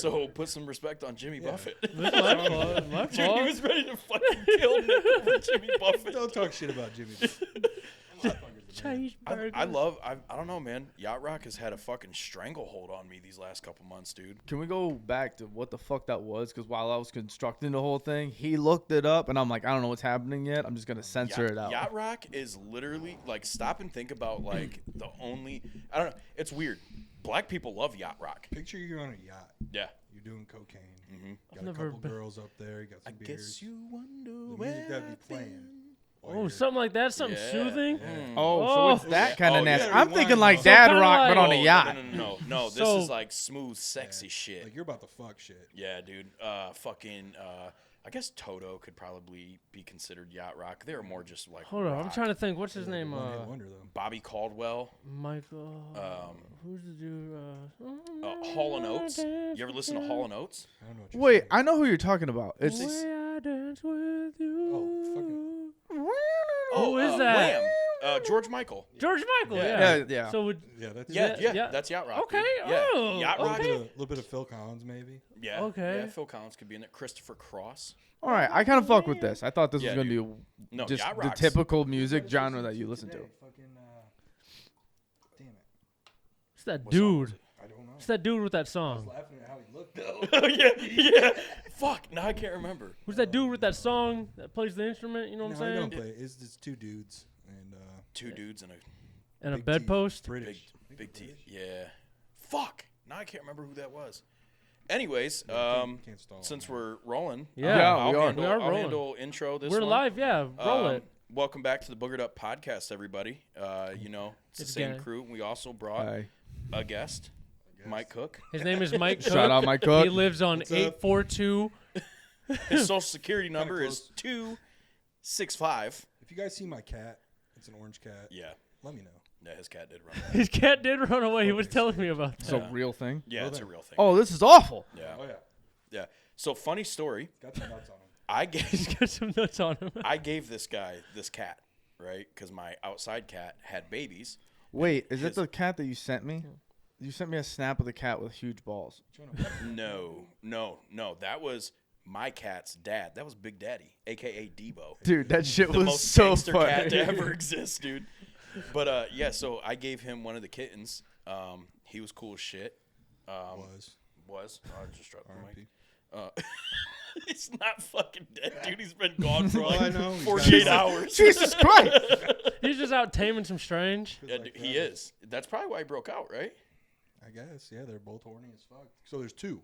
So put some respect on Jimmy Buffett. This is my fault. My Jimmy fault. was ready to fucking kill Nick over Jimmy Buffett. Don't talk shit about Jimmy. I don't know, man. Yacht Rock has had a fucking stranglehold on me these last couple months, dude. Can we go back to what the fuck that was? Because while I was constructing the whole thing, he looked it up, and I'm like, I don't know what's happening yet. I'm just going to censor it out. Yacht Rock is literally, like, stop and think about, like, the only, I don't know, it's weird. Black people love Yacht Rock. Picture you're on a yacht. Yeah. You're doing cocaine. Mm-hmm. Got a couple girls up there. You got some beers. Guess you wonder the music that'd be playing. Oh, something like that? Something soothing? Yeah. So it's that kind of nasty. yeah, I'm thinking like so dad kinda rock, like- but on a yacht. No. This is like smooth, sexy shit. Like you're about to fuck shit. Yeah, dude. I guess Toto could probably be consideed yacht rock. They're more just like. Hold on. I'm rock. trying to think. What's his name? One-hit wonder though. Bobby Caldwell. Michael. Who's the dude? Hall & Oates. You ever listen to Hall & Oates? I don't know what you're Wait, saying. I know who you're talking about. It's The way I dance with you. Oh, fucking. Who is that? Wham! George Michael. George Michael. Yeah. Yeah. So Yeah, that's Yeah, that's yacht rock. Okay. Dude. Yeah. Oh, Yacht rock. okay. A little bit of Phil Collins maybe. Yeah. Okay. Yeah, Phil Collins could be in it. Christopher Cross. All right, I kind of fuck with this. I thought this Yeah, was going to dude. be No, just yacht the rock's- typical music genre that you listen to. Fucking, damn it. It's that What song dude. was it? I don't know. It's that dude with that I was song. laughing at how he looked though. yeah. Fuck. Now I can't remember. Who's that dude with that song that plays the instrument? You know what No, I I'm don't saying? play. It's two dudes and Two dudes and a And a big bedpost. British. big T. Yeah. Fuck. Now I can't remember who that was. Anyways, Can't stall since on we're rolling, Yeah, we are. Handle, We are I'll rolling. handle intro this We're one. live. Yeah. Roll it. Welcome back to the Boogered Up Podcast, everybody. You know, it's the It's same gang. crew. We also brought Hi. a guest, Mike Cook. His name is Mike Cook. Shout out Mike Cook. He lives on What's up? 842. His social security number is 265. If you guys see my cat, it's an orange cat. Yeah. Let me know. Yeah, his cat did run. His cat did run away. He was telling me about It's that. a real thing. Yeah, Well it's a then. real thing. Oh, this is awful. Yeah. Oh yeah. Yeah. So funny story. Got some nuts on him. I He's gave got some nuts on him. I gave this guy this cat, right? Because my outside cat had babies. Wait, is His- it the cat that you sent me? You sent me a snap of the cat with huge balls. No. That was my cat's dad. That was Big Daddy, aka Debo. Dude, that shit The was most so gangster funny. cat to ever exist, dude. But yeah, so I gave him one of the kittens. He was cool as shit. Was. I just dropped the mic. R.I.P. He's not fucking dead, dude. He's been gone for Well, I like know. He's 48 got- hours. Jesus Christ. He's just out taming some strange. Yeah, dude, he is. That's probably why he broke out, right? I guess. Yeah, they're both horny as fuck. So there's two.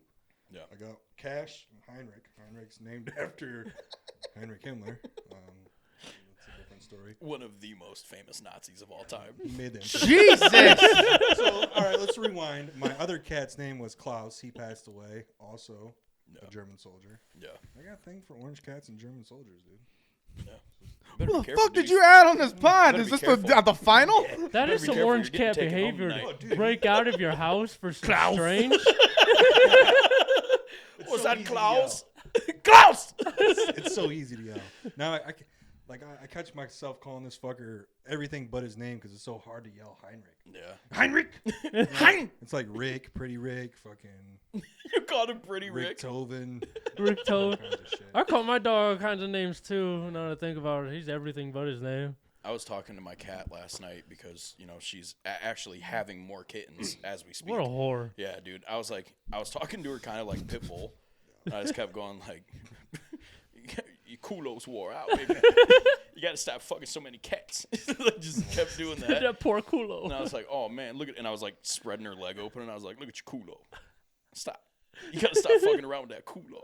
Yeah. I got Cash and Heinrich. Heinrich's named after Heinrich Himmler. That's a different story. One of the most famous Nazis of all time. He made them. Jesus. So, all right, let's rewind. My other cat's name was Klaus. He passed away. Also, a German soldier. Yeah. I got a thing for orange cats and German soldiers, dude. Better Who be the careful, fuck did dude. you add on this pod? Better Is be this careful. the final? That Better is be some careful, orange you're getting cat taken home behavior. tonight. Break out of your house for some strange. Was so that easy to Klaus? Klaus! It's so easy to yell. Now I catch myself calling this fucker everything but his name because it's so hard to yell Heinrich. Yeah. Heinrich. Hein! It's like Rick, Pretty Rick, fucking You called him Pretty Rick Rick. Tovin, Rick Toad. kinds of shit. I call my dog all kinds of names too. Now that I think about it, he's everything but his name. I was talking to my cat last night because, you know, she's actually having more kittens as we speak. What a whore. Yeah, dude. I was talking to her kind of like Pitbull. I just kept going like, your culos wore out, baby. You got to stop fucking so many cats. I just kept doing that. That poor culo. And I was like, oh, man, look at, and I was like spreading her leg open, and I was like, look at your culo. Stop. You got to stop fucking around with that culo.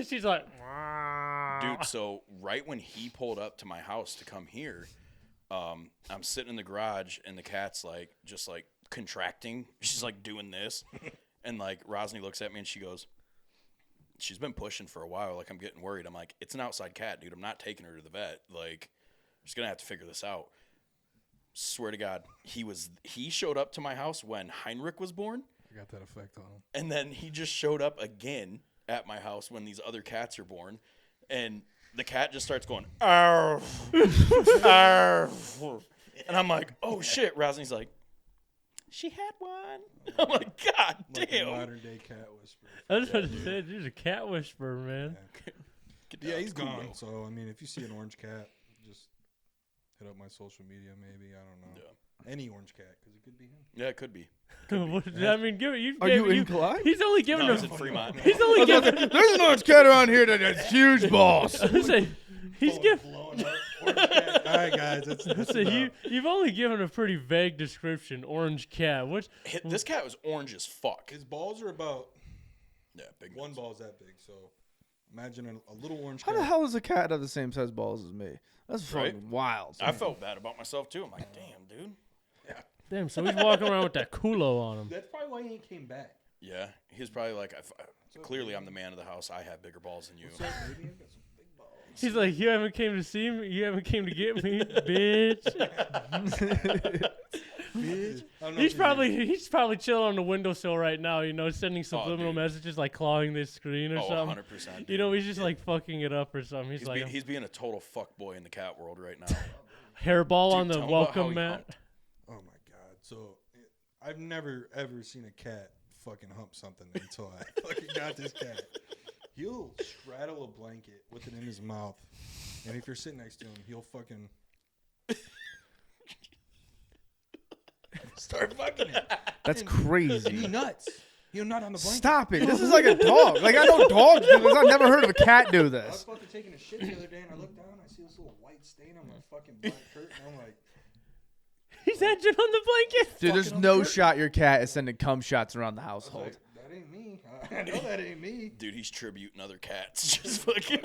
She's like, Dude, so right when he pulled up to my house to come here, I'm sitting in the garage, and the cat's like, just like contracting. She's like doing this. And like Rosny looks at me and she goes, she's been pushing for a while. Like, I'm getting worried. I'm like, it's an outside cat, dude. I'm not taking her to the vet. Like, I'm just going to have to figure this out. Swear to God, he showed up to my house when Heinrich was born. I got that effect on him. And then he just showed up again at my house when these other cats are born. And the cat just starts going, arf, arf. And I'm like, oh shit. Rosny's like, She had one. I'm like, God Like a damn. modern day cat whisperer. I was about to say, there's a cat whisperer, man. Get Yeah, down he's to Kubo. gone. So I mean, if you see an orange cat, just hit up my social media. Maybe I don't know. Yeah. Any orange cat, because it could be him. Yeah, it could be. What- I mean, give it. You Are gave you it- in Clyde? He's only giving No, him. it's in Fremont. He's only giving. There's an orange cat around here that has huge balls. I was saying, he's Phone giving. blowing up, orange cat. All right, guys, that's So you've only given a pretty vague description. Orange cat. Which This cat was orange as fuck. His balls are about Yeah, big one ones. ball's that big. So imagine a little orange How cat. the hell does a cat have the same size balls as me? That's Right? fucking wild. I felt bad about myself too. I'm like, damn, dude. damn. So he's walking around with that culo on him. That's probably why he ain't came back. Yeah, he's probably like, clearly I'm the man of the house. I have bigger balls than you. What's up, baby? I've got some big balls. He's like, you haven't came to see me. You haven't came to get me, bitch. Bitch. I don't know He's if probably chilling on the windowsill right now. You know, sending subliminal dude. messages like clawing the screen or Oh, something. 100%. Dude. You know, he's just like fucking it up or something. He's, he's, like he's being a total fuck boy in the cat world right now. hairball Dude, on the tell him about how welcome he mat. humped. Oh my god! So I've never ever seen a cat fucking hump something until I fucking got this cat. He'll straddle a blanket with it in his mouth, and if you're sitting next to him, he'll fucking start fucking it. That's He crazy. nuts. He'll nut on the blanket. Stop it. This is like a dog. Like, I know dogs do this. I've never heard of a cat do I was this. fucking taking a shit the other day, and I look down, and I see this little white stain on my fucking black curtain. I'm like, He's edging on the blanket. Dude, there's fucking on the no curtain. shot your cat is sending cum shots around the I was household. like, that ain't me. I know that ain't me. Dude, he's tributing other cats. Just fucking.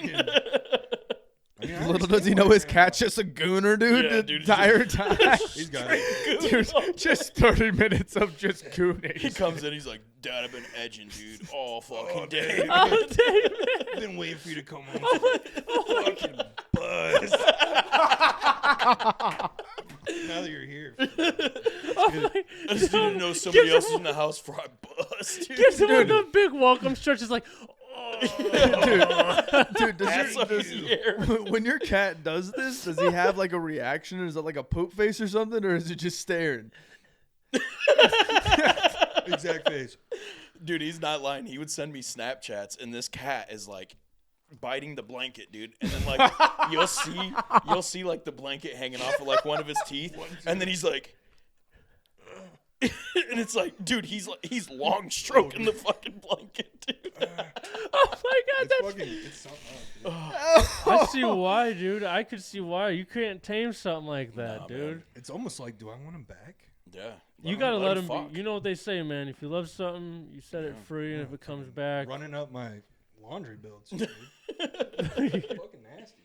I mean, I Little does he understand know why his they're cat's just a gooner, dude, Yeah, the dude, entire time. He's got it. Dude, just 30 minutes of just gooning. He comes in, he's like, Dad, I've been edging, dude, all fucking day. Oh, damn. I've been waiting for you to come home. Fucking buzz. Now that you're here. Oh my, I just didn't know somebody else was in the house before I bust, dude. gives him one of the big welcome stretches like, Dude, That's up his ear. when your cat does this, does he have like a reaction? Is it like a poop face or something, or is it just staring? Exact face. Dude, he's not lying. He would send me Snapchats, and this cat is like biting the blanket, dude. And then like you'll see like the blanket hanging off of like one of his teeth, and then he's like, and it's like, dude, he's long stroking the fucking blanket, dude. oh my god, that's. It's something else, dude. I see why, dude. I could see why. You can't tame something like that, Nah, dude. man. It's almost like, do I want him back? Yeah, You gotta let him fuck. be. You know what they say, man. If you love something, you set it free, and if it comes back, Running up my laundry bill, too, dude. Fucking nasty.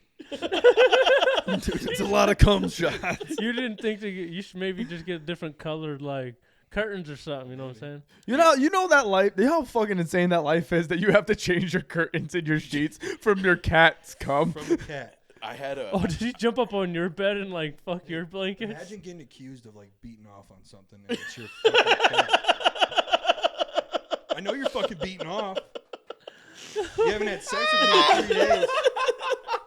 Dude, it's a lot of cum shots. you didn't think to get, you should maybe just get different colored like curtains or something. You know what I'm saying? You know that life. You know how fucking insane that life is that you have to change your curtains and your sheets from your cat's cum. From the cat. I had a. Oh, did he jump up on your bed and like fuck your blankets? Imagine getting accused of like beating off on something and it's your fucking cat. I know you're fucking beating off. You haven't had sex with me in 3 days.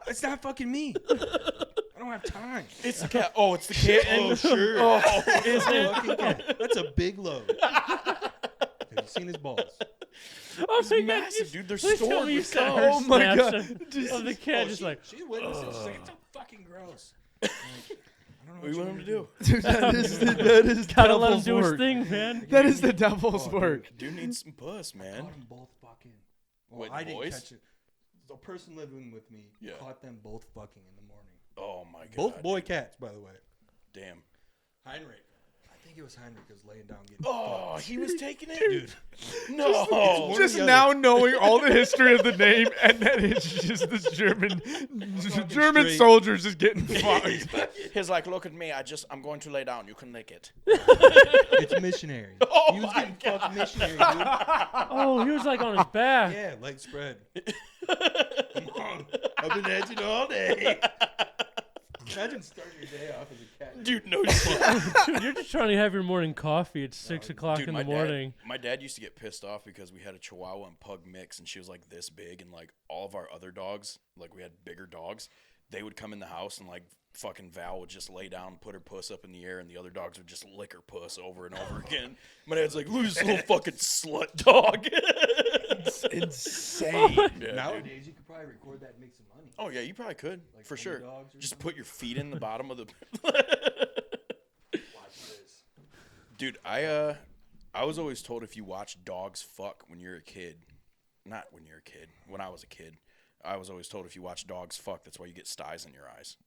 It's not fucking me. I don't have time. It's the cat. Oh, it's the kitten. Oh, sure. Oh, It's a fucking cat. That's a big load. Have you seen his balls? Oh my god, massive, dude. They're please tell stored me you with sent cum. her Oh my snaps God. of the cat just like. She's witnessing. She's like, it's so fucking gross. I'm like, I don't know What do you want him to do? Dude, that is Gotta let him devil's do his work. thing, man. That is the devil's work. Dude needs some puss, man. Caught them both fucking. Well, Wait, I the didn't boys? catch it. The person living with me Yeah. caught them both fucking in the morning. Oh my god. Both boy cats, by the way. Damn. Heinrich. I think it was Heinrich was laying down getting Oh, fucked. he was taking it, Dude. No. One or Just the other. now knowing all the history of the name, and then it's just this German straight. soldiers just getting fucked. He's like, look at me. I'm going to lay down. You can lick it. It's missionary. Oh He was my getting fucked missionary, dude. Oh, he was like on his back. Yeah, leg spread. Come on. I've been edging all day. Imagine starting your day off as a cat. Dude, no shit. Dude, you're just trying to have your morning coffee at 6 o'clock Dude, in the morning. my dad used to get pissed off because we had a Chihuahua and Pug mix, and she was like this big, and like all of our other dogs, like we had bigger dogs, they would come in the house and like fucking Val would just lay down, put her puss up in the air, and the other dogs would just lick her puss over and over again. My dad's like, look at this little fucking slut dog. It's insane. Yeah, Nowadays, dude. you could probably record that and make some money. Oh, yeah, you probably could, Like for 20 sure. dogs or Just something? put your feet in the bottom of the... Watch this. Dude, I was always told if you watch dogs fuck when you're a kid, not when you're a kid, when I was a kid, I was always told if you watch dogs fuck, that's why you get styes in your eyes.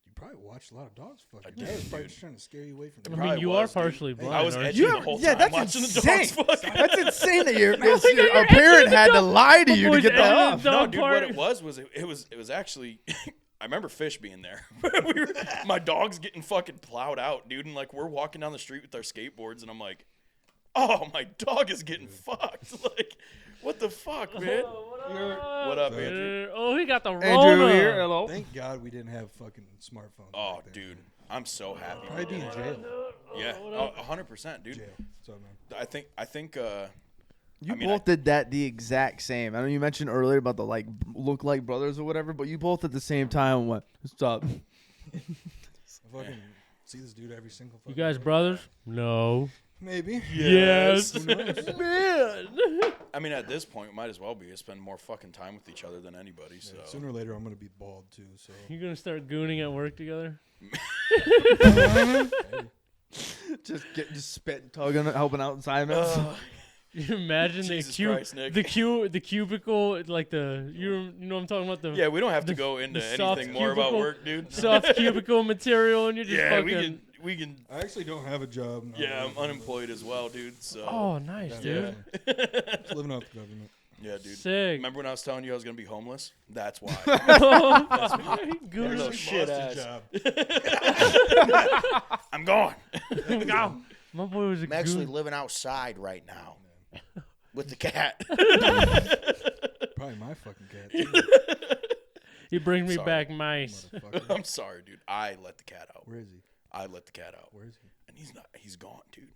You probably watched a lot of dogs fucking. I did, That was probably dude. just trying to scare you away from I the mean, probably you was, are dude. partially blind. I was aren't edgy you? the whole Yeah, time that's watching insane. the dogs fuck. That's insane that your like you're parent edging had the to lie to you to Boys get that edging off. the No, dog dude, part. what it was actually, I remember Fish being there. My dog's getting fucking plowed out, dude, and like we're walking down the street with our skateboards, and I'm like, oh, my dog is getting fucked. Like, what the fuck, man? What up, Andrew? Oh, he got the Rona. Andrew here. Hello. Thank God we didn't have fucking smartphones. Oh, back then. dude, I'm so happy. Probably be in jail. Yeah, 100%, dude. Jail. So, man. I think. You I mean, both did that the exact same. I know you mentioned earlier about the like look like brothers or whatever, but you both at the same time went, stop. I fucking see this dude every single You fucking guys day. brothers? No. Maybe. Yes. Who knows? Man. I mean, at this point, we might as well be. I spend more fucking time with each other than anybody. So Yeah, sooner or later, I'm gonna be bald too. So You gonna start gooning at work together? just spitting, tugging, helping out assignments. You imagine Jesus Christ, Nick. the cubicle, like you know what I'm talking about, the yeah, we don't have to the- go into the soft anything more about cubicle- work, dude. soft cubicle material, and you're just Yeah, fucking. we can. I actually don't have a job. No, Yeah, I'm unemployed as well, dude. So Oh, nice, Yeah. dude. Just living off the government. yeah, dude. Sick. Remember when I was telling you I was gonna be homeless? That's why. Goon. Little shit Lost ass. a job. I'm gone. No. My boy was a I'm actually goon. living outside right now with the cat. Probably my fucking cat. Too, He brings me Sorry. back mice. motherfucker. I'm sorry, dude. I let the cat out. Where is he? I let the cat out, Where is he? and he's gone, dude.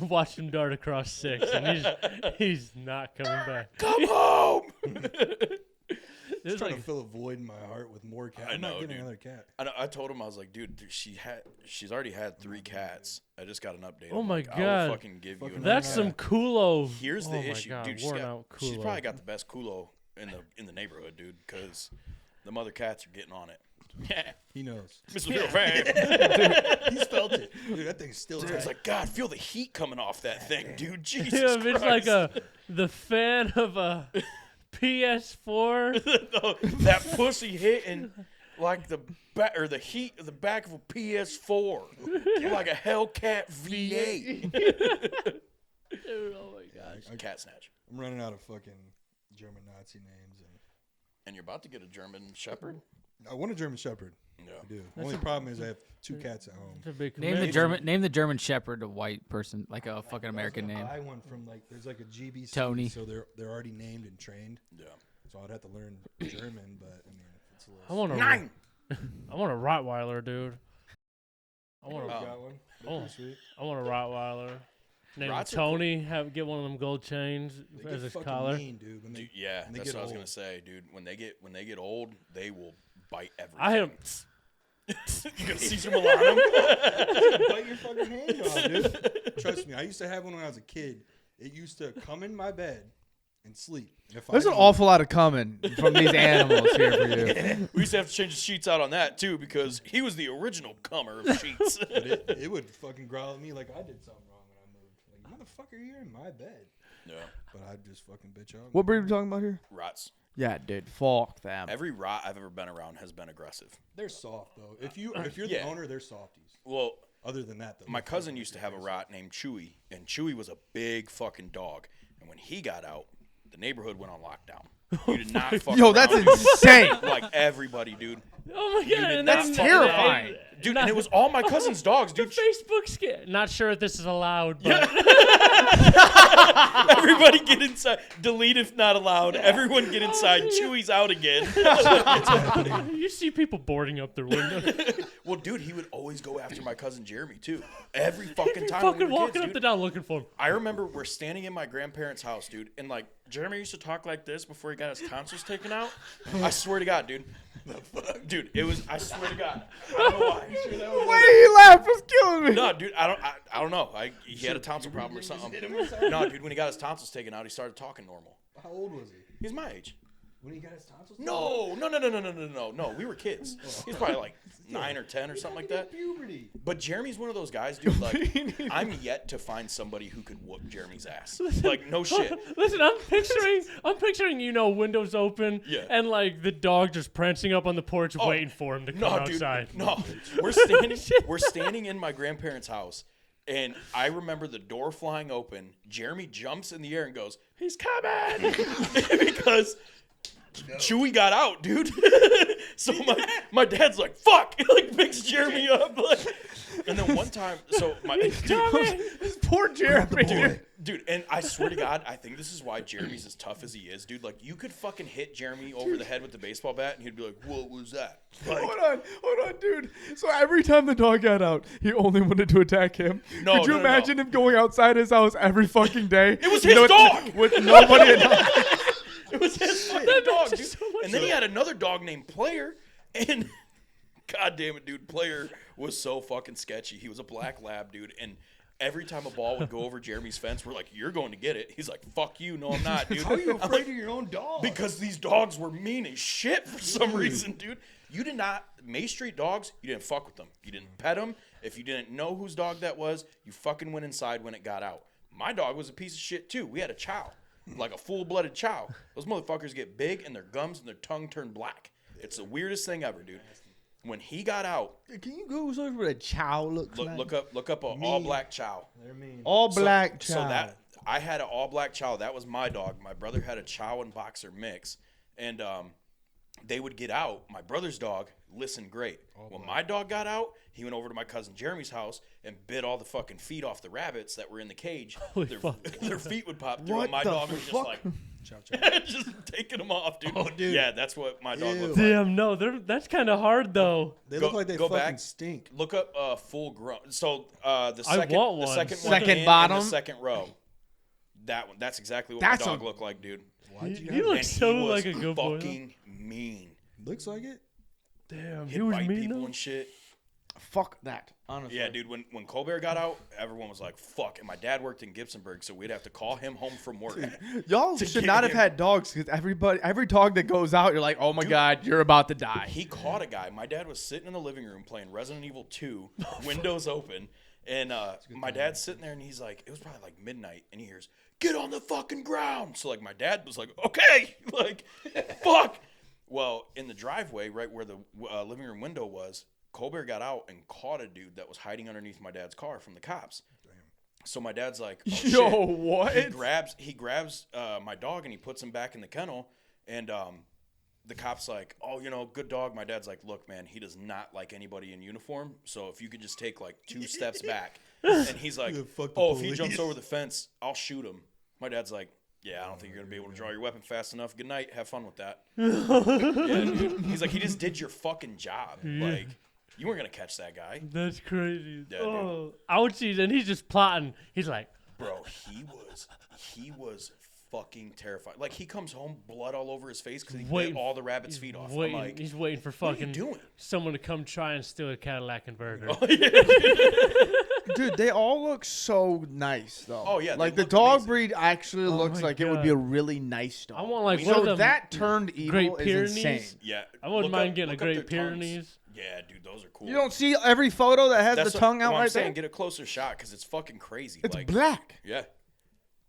Watched him dart across 6, and he's not coming back. Come home. There's Trying like to fill a void in my heart with more cats. I I'm not know, getting dude. another cat. I told him I was like, dude, she's already had 3 cats. I just got an update. Oh I'm my like, I God. will fucking give you. Fucking another that's cat. some culo. Here's oh the my issue, God, dude. worn out She's culo. probably got the best culo in the neighborhood, dude, because the mother cats are getting on it. Yeah, He knows. Mr. Real Fan. He's felt it. Dude, that thing's still It's tight. like, God, feel the heat coming off that thing, dude. Jesus Yeah, Christ. it's like the fan of a PS4. that pussy hitting like the back or the heat of the back of a PS4, like a Hellcat V8. Dude, oh my gosh. Cat snatch. I'm running out of fucking German Nazi names, And you're about to get a German Shepherd. and I want a German Shepherd. Yeah. I do. Only problem is I have 2 cats at home. It's a big Name the commitment. German Shepherd a white person, like a fucking American I was name. gonna buy one from there's like a GBC. Tony. So they're already named and trained. Yeah. So I'd have to learn German, but I mean, it's a little. I want a Nine. I want a Rottweiler, dude. I want a Oh. got one. They're Oh. pretty sweet. I want a Rottweiler. Name him Rots are Tony. Get one of them gold chains They as get his fucking collar. mean, dude. When they, Dude, yeah, when they that's get what I was old. gonna say, dude. When they get old, they will bite everything. I am. You gonna Caesar Milano? bite your fucking hand off, dude. Trust me, I used to have one when I was a kid. It used to come in my bed and sleep. And if There's I an moved- awful lot of coming from these animals here for you. We used to have to change the sheets out on that too because he was the original comer of sheets. But it would fucking growl at me like I did something wrong when I moved. Like, motherfucker, you're in my bed. yeah, But I'd just fucking bitch out. What breed are we talking about here? rots. Yeah, dude, fuck them. Every rot I've ever been around has been aggressive. They're soft though. If you're the Yeah. owner, they're softies. Well, Other than that, though, my cousin used to have a rot named Chewy, and Chewy was a big fucking dog. And when he got out, the neighborhood went on lockdown. You did not fuck Yo, around. that's insane. Like everybody, dude. Oh my god! And That's then- terrifying. Dude, and it was all my cousin's dogs, dude. Facebook scam. Not sure if this is allowed, but Everybody get inside. Delete if not allowed. Everyone get inside. Chewy's out again. you see people boarding up their windows. Well, dude, he would always go after my cousin Jeremy too. Every fucking time. Fucking we were walking kids, up dude. and down looking for him. I remember we're standing in my grandparents' house, dude, and like Jeremy used to talk like this before he got his tonsils taken out. I swear to God, dude. Dude, it was. I swear to God. I don't know why. The way he laughed was killing me. No, dude, I don't know. He had a tonsil problem or something. No, dude, when he got his tonsils taken out, he started talking normal. How old was he? He's my age. When he got his tonsils? No. We were kids. He's probably like 9 or 10 or something like that. Puberty. But Jeremy's one of those guys, dude. Like, I'm yet to find somebody who could whoop Jeremy's ass. Like, no shit. Listen, I'm picturing, windows open Yeah. and like the dog just prancing up on the porch waiting for him to come outside. Dude, no. We're standing in my grandparents' house. And I remember the door flying open. Jeremy jumps in the air and goes, "He's coming!" Because Chewy got out, dude. So my dad's like, "Fuck!" He like picks Jeremy up. Like, and then one time, so This poor Jeremy. dude, and I swear to God, I think this is why Jeremy's as tough as he is, dude. Like, you could fucking hit Jeremy over the head with the baseball bat, and he'd be like, "What was that?" Like, Hold on, dude. So every time the dog got out, he only wanted to attack him. No, Could you no. imagine him going outside his house every fucking day? It was his dog! With nobody at home. It was his fucking dog, dude. And then he had another dog named Player, and God damn it, dude, Player was so fucking sketchy. He was a black lab, dude, and every time a ball would go over Jeremy's fence, we're like, "You're going to get it." He's like, "Fuck you, no, I'm not, dude." How are you I'm afraid like, of your own dog? because these dogs were mean as shit for some reason, dude. You did not, May Street dogs, you didn't fuck with them. You didn't pet them. If you didn't know whose dog that was, you fucking went inside when it got out. My dog was a piece of shit, too. We had a chow, like a full-blooded chow. Those motherfuckers get big, and their gums and their tongue turn black. It's the weirdest thing ever, dude. When he got out, Can you Google search what a chow looks like? look up an all-black chow. They're mean. All black chow. So that I had an all black chow. That was my dog. My brother had a chow and boxer mix, and they would get out. My brother's dog listened great. When my dog got out, he went over to my cousin Jeremy's house and bit all the fucking feet off the rabbits that were in the cage. Their feet would pop through, and my dog was just like, just taking them off, dude. Oh, dude. Yeah, that's what my dog Ew. looked like. Damn, no, that's kind of hard though. They Go- look like they go fucking back. stink. Look up full grown. So the I second, want the one. second one Second in bottom? and the second row. That one. That's exactly what That's my dog a- looked like, dude. Why'd you He have looks And so he was like a good boy. fucking mean. Looks like it. Damn, he He'd was bite mean people though. and shit. Fuck that, honestly. Yeah, dude. When Colbert got out, everyone was like, "Fuck!" And my dad worked in Gibsonburg, so we'd have to call him home from work. Y'all To should get not have him. had dogs because every dog that goes out, you're like, oh my God, you're about to die. He caught a guy. My dad was sitting in the living room playing Resident Evil 2, windows open, and my dad's sitting there, and he's like, it was probably like midnight, and he hears, "Get on the fucking ground!" So like my dad was like, "Okay," like, fuck. Well, in the driveway, right where the living room window was, Colbert got out and caught a dude that was hiding underneath my dad's car from the cops. So my dad's like, "Oh, Yo, shit." what? He grabs my dog and he puts him back in the kennel, and the cop's like, "Oh, good dog." My dad's like, "Look, man, he does not like anybody in uniform, so if you could just take like 2 steps back." And he's like, Yeah, fuck the "Oh, if he police." jumps over the fence, I'll shoot him." My dad's like, "Yeah, I don't think you're gonna be able to draw your weapon fast enough. Good night. Have fun with that." Yeah, dude. He's like, "He just did your fucking job. Like, you weren't gonna catch that guy, That's crazy. Yeah, dude. Oh, ouchies, and he's just plotting. He's like, bro." He was fucking terrified. Like, he comes home, blood all over his face because he Waiting- bit all the rabbit's feet off. waiting. I'm like, He's waiting for "What are you fucking doing?" someone to come try and steal a Cadillac converter. Dude, they all look so nice though. Oh, yeah, they like the look dog amazing. breed actually looks my like it would God. be a really nice dog. I want like So one of so them. that turned evil Great is Pyrenees? insane. Yeah, I wouldn't look mind up- getting a look up Great their tongues. Pyrenees. Yeah, dude, those are cool. You don't see every photo that has That's the tongue out what I'm right saying. there. Get a closer shot because it's fucking crazy. It's like, black. Yeah.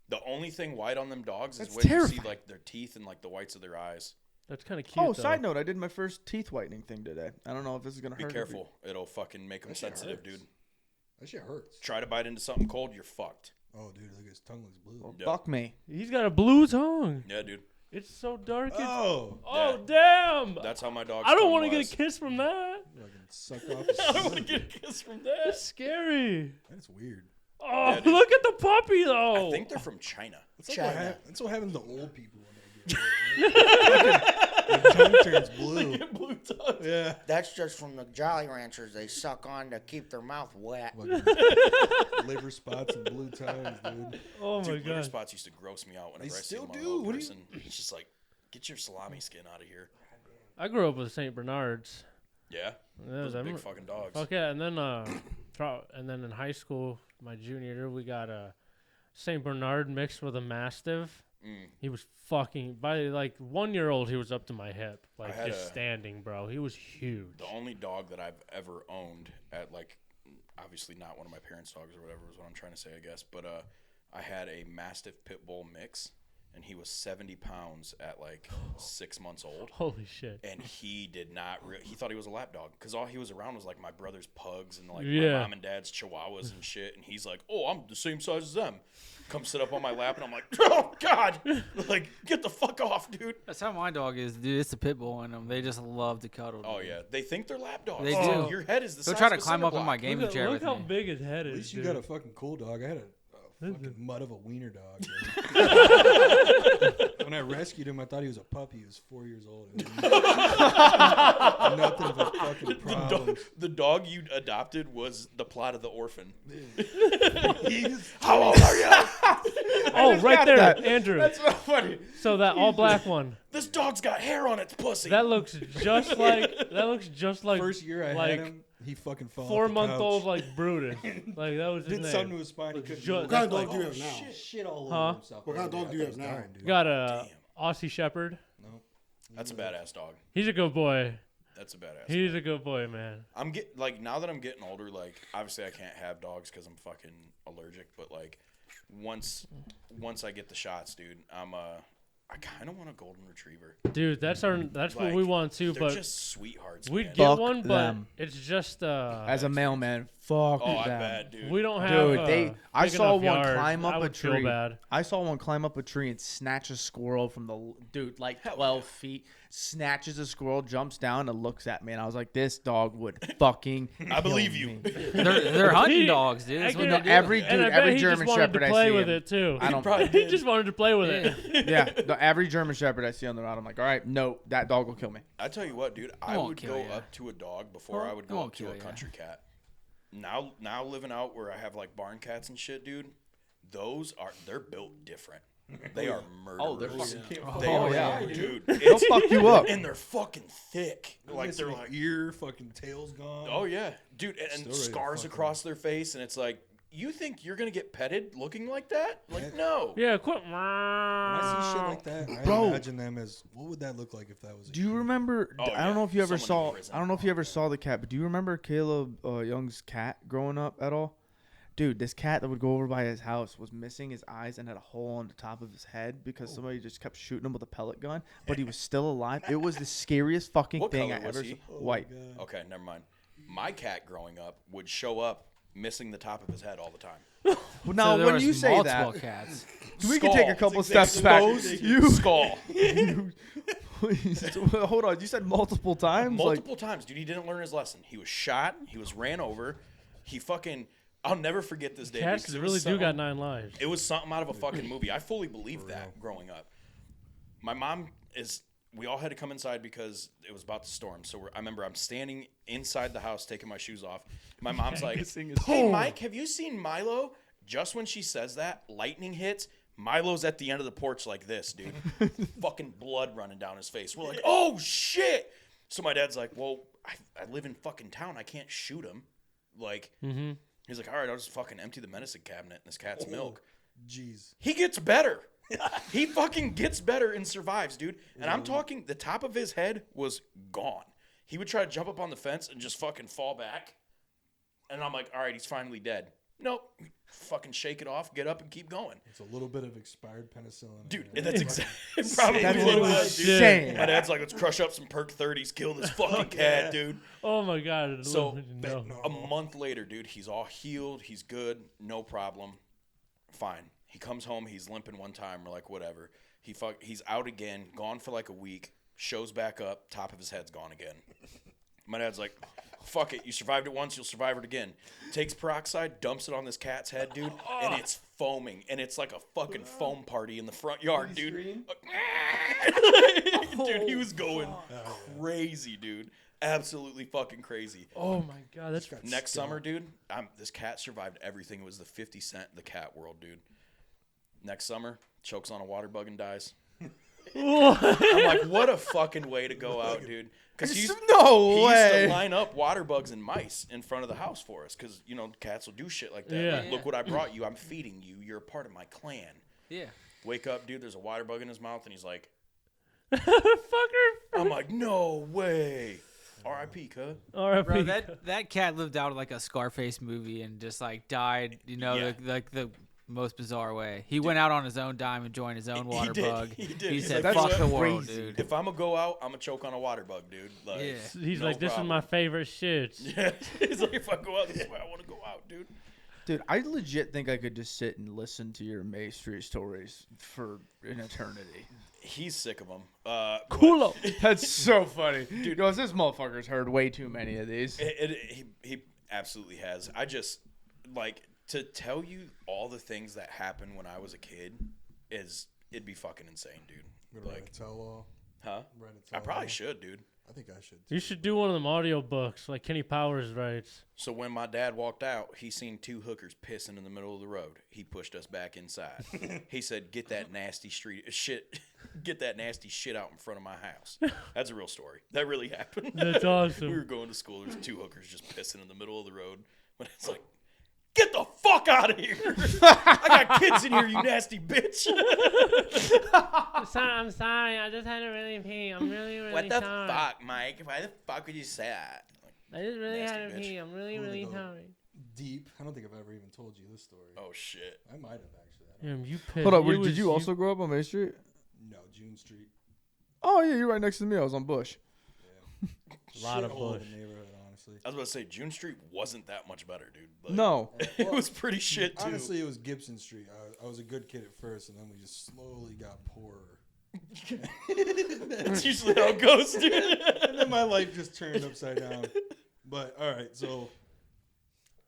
The only thing white on them dogs is That's when you see terrifying. like their teeth and like the whites of their eyes. That's kind of cute. Oh, though. side note, I did my first teeth whitening thing today. I don't know if this is gonna Be hurt. careful. It'll fucking make them That shit sensitive, hurts. dude. That shit hurts. Try to bite into something cold, you're fucked. Oh, dude, look, his tongue looks blue. Yeah. Fuck me. He's got a blue tongue. Yeah, dude. It's so dark. It's, Oh, oh damn! That's how my dog's I don't tongue want to get was. a kiss from that. fucking suck off. His I don't want to tongue. get a kiss from that. That's scary. That's weird. Oh, Yeah, dude. look at the puppy though. I think they're from China. That's what happens to old people when they get their tongue turns blue. Blue tongue. Yeah. That's just from the Jolly Ranchers. They suck on to keep their mouth wet. Fucking liver spots and blue tongues, dude. Oh my Dude, liver god. spots used to gross me out whenever I see still them on do. a What do you- person. It's just like, get your salami skin out of here. I grew up with Saint Bernards. Yeah, Yeah, those them- big fucking dogs. Fuck yeah, and then in high school, my junior year, we got a Saint Bernard mixed with a Mastiff. He was fucking by like 1 year old. He was up to my hip, like had just standing, bro. He was huge. The only dog that I've ever owned at like, obviously not one of my parents' dogs or whatever is what I'm trying to say, I guess. But I had a Mastiff Pit Bull mix, and he was 70 pounds at like 6 months old. Holy shit! And he did not. He thought he was a lap dog because all he was around was like my brother's pugs and like Yeah. my mom and dad's chihuahuas and shit. And he's like, "Oh, I'm the same size as them." Come sit up on my lap, and I'm like, "Oh God, like get the fuck off, dude." That's how my dog is, dude. It's a pit bull in them. They just love to cuddle. Oh dude. yeah, they think they're lap dogs. They Oh, do. your head is the He'll size try of to a climb cinder up on my block. gaming chair Look with how me. big his head At is. least you dude. got a fucking cool dog. I had a fucking mud of a wiener dog. When I rescued him, I thought he was a puppy. He was 4 years old. Nothing but fucking problems. The dog you adopted was the plot of The Orphan. He's How old are you? Oh, right got there, that. Andrew. That's so funny. So that all black one. This dog's got hair on its pussy. That looks just like first year I like had him, he fucking fell off the 4-month-old couch. like Brutus. Like that was his Did name. something to his spine. He couldn't Ju- move. What kind of that's dog do you like- have now? Shit all Huh? over himself. What kind of every dog day. do you I have thought he was now? dying, dude. Got a Aussie Shepherd. No. That's a badass dog. He's a good boy. That's a badass. He's a good boy, man. I'm now that I'm getting older, like obviously I can't have dogs because I'm fucking allergic. But like once I get the shots, dude, I kind of want a golden retriever. Dude, that's what Like, we want too. They're But just sweethearts. we'd man. get Fuck one, but them. it's just As a mailman, fuck Oh, I them. bet, dude. we don't have. Dude, I big saw enough one yard. climb up I a would feel tree. bad. I saw one climb up a tree and snatch a squirrel from the dude, like 12 feet. Snatches a squirrel, jumps down, and looks at me, and I was like, "This dog would fucking." I believe kill you. me. They're hunting dogs, dude. That's I what can- they do. Every And dude, I bet every he German just wanted Shepherd to I play see with him- it too. I don't. probably He did. just wanted to play with it. Yeah, every German Shepherd I see on the road, I'm like, "All right, no, that dog will kill me." I tell you what, dude, I won't would kill go ya. up to a dog before I would It go won't up to kill a ya. country cat. Now living out where I have like barn cats and shit, dude, they're built different. They are murderers. Oh, they're fucking. They Oh, are, yeah. dude. They'll fuck you up. And they're fucking thick. Like they're like, ear, fucking tail's gone. oh yeah, dude, and Still ready to scars fuck across their face, and it's like, you think you're gonna get petted looking like that? Like, no. Yeah, quit. When I see shit like that, I Bro. imagine them as what would that look like if that was a Do you kid? remember? Oh, I yeah. don't know if you ever Someone in saw. prison. I don't know if you ever saw the cat, but do you remember Caleb Young's cat growing up at all? Dude, this cat that would go over by his house was missing his eyes and had a hole on the top of his head because somebody just kept shooting him with a pellet gun, but he was still alive. It was the scariest fucking What thing I color was ever he? saw. White. Okay, never mind. My cat growing up would show up missing the top of his head all the time. Well, now, there when was you say multiple that, cats. we can take a Skull. couple steps back. You, Skull. hold on. You said multiple times. Multiple times, dude. He didn't learn his lesson. He was shot. He was ran over. He fucking. I'll never forget this day. Cats because it really was do got something- 9 lives. It was something out of a fucking movie. I fully believed that growing up. My mom is. We all had to come inside because it was about to storm. So I remember I'm standing inside the house taking my shoes off. My mom's like, "Hey, Mike, have you seen Milo?" Just when she says that, lightning hits. Milo's at the end of the porch like this, dude. Fucking blood running down his face. We're like, "Oh shit!" So my dad's like, "Well, I live in fucking town. I can't shoot him." Like, he's like, "All right, I'll just fucking empty the medicine cabinet in this cat's milk." Jeez. He gets better. He fucking gets better and survives, dude. And I'm talking, the top of his head was gone. He would try to jump up on the fence and just fucking fall back. And I'm like, all right, he's finally dead. Nope. Fucking shake it off, get up, and keep going. It's a little bit of expired penicillin. Dude, in that's there. exactly probably That's what it was, dude. insane. My dad's like, let's crush up some perk 30s, kill this fucking cat, dude. Oh my god. So, no. A month later, dude, he's all healed. He's good. No problem. Fine. He comes home. He's limping one time. We're like, whatever. He's out again, gone for like a week. Shows back up. Top of his head's gone again. My dad's like, fuck it. You survived it once. You'll survive it again. Takes peroxide, dumps it on this cat's head, dude, and it's foaming. And it's like a fucking foam party in the front yard, dude. Dude, he was going crazy, dude. Absolutely fucking crazy. Oh my god, that's Next summer, dude, this cat survived everything. It was the 50 Cent of the cat world, dude. Next summer, chokes on a water bug and dies. I'm like, what a fucking way to go out, dude. Because he used to line up water bugs and mice in front of the house for us. Because, you know, cats will do shit like that. Yeah. Like, look what I brought you. I'm feeding you. You're a part of my clan. Yeah. Wake up, dude. There's a water bug in his mouth. And he's like, Fucker. I'm like, no way. R.I.P., cuz. R.I.P. Bro, that cat lived out like a Scarface movie and just like died, you know, Yeah. like the most bizarre way. He went out on his own dime and joined his own water did. bug. He did. He He's said, like, "Fuck "That's the world, crazy. dude." If I'm going to go out, I'm going to choke on a water bug, dude. Like, Yeah. He's no like, this is problem. my favorite shit. Yeah. He's like, if I go out, this is where I want to go out, dude. Dude, I legit think I could just sit and listen to your May Street stories for an eternity. He's sick of them. Cool. That's so funny. Dude, goes, this motherfucker's heard way too many of these. He absolutely has. I just, like, to tell you all the things that happened when I was a kid it'd be fucking insane, dude. I'm gonna Like, write a tell-all. huh? Write a I tell-all. probably should, dude. I think I should. Too. You should do one of them audio books like Kenny Powers writes. So when my dad walked out, he seen two hookers pissing in the middle of the road. He pushed us back inside. He said, get that nasty get that nasty shit out in front of my house. That's a real story. That really happened. That's awesome. We were going to school. There's two hookers just pissing in the middle of the road. But it's like, get the fuck out of here. I got kids in here, you nasty bitch. I'm sorry. I just had to really pee. I'm really, really What the sorry. fuck, Mike? Why the fuck would you say that? Like, I just really Nasty had to bitch. pee. I'm really, I'm gonna really go sorry. Deep. I don't think I've ever even told you this story. oh, shit. I might have actually. I don't Damn, you pissed. Hold up, It did was- you also grow up on May Street? No, June Street. Oh, yeah, you're right next to me. I was on Bush. Yeah. Lot of Shithole bush. the neighborhood, honestly. I was about to say, June Street wasn't that much better, dude. Like, No. It was pretty shit, too. Honestly, it was Gibson Street. I was a good kid at first, and then we just slowly got poorer. That's usually how it goes, dude. And then my life just turned upside down. But all right, so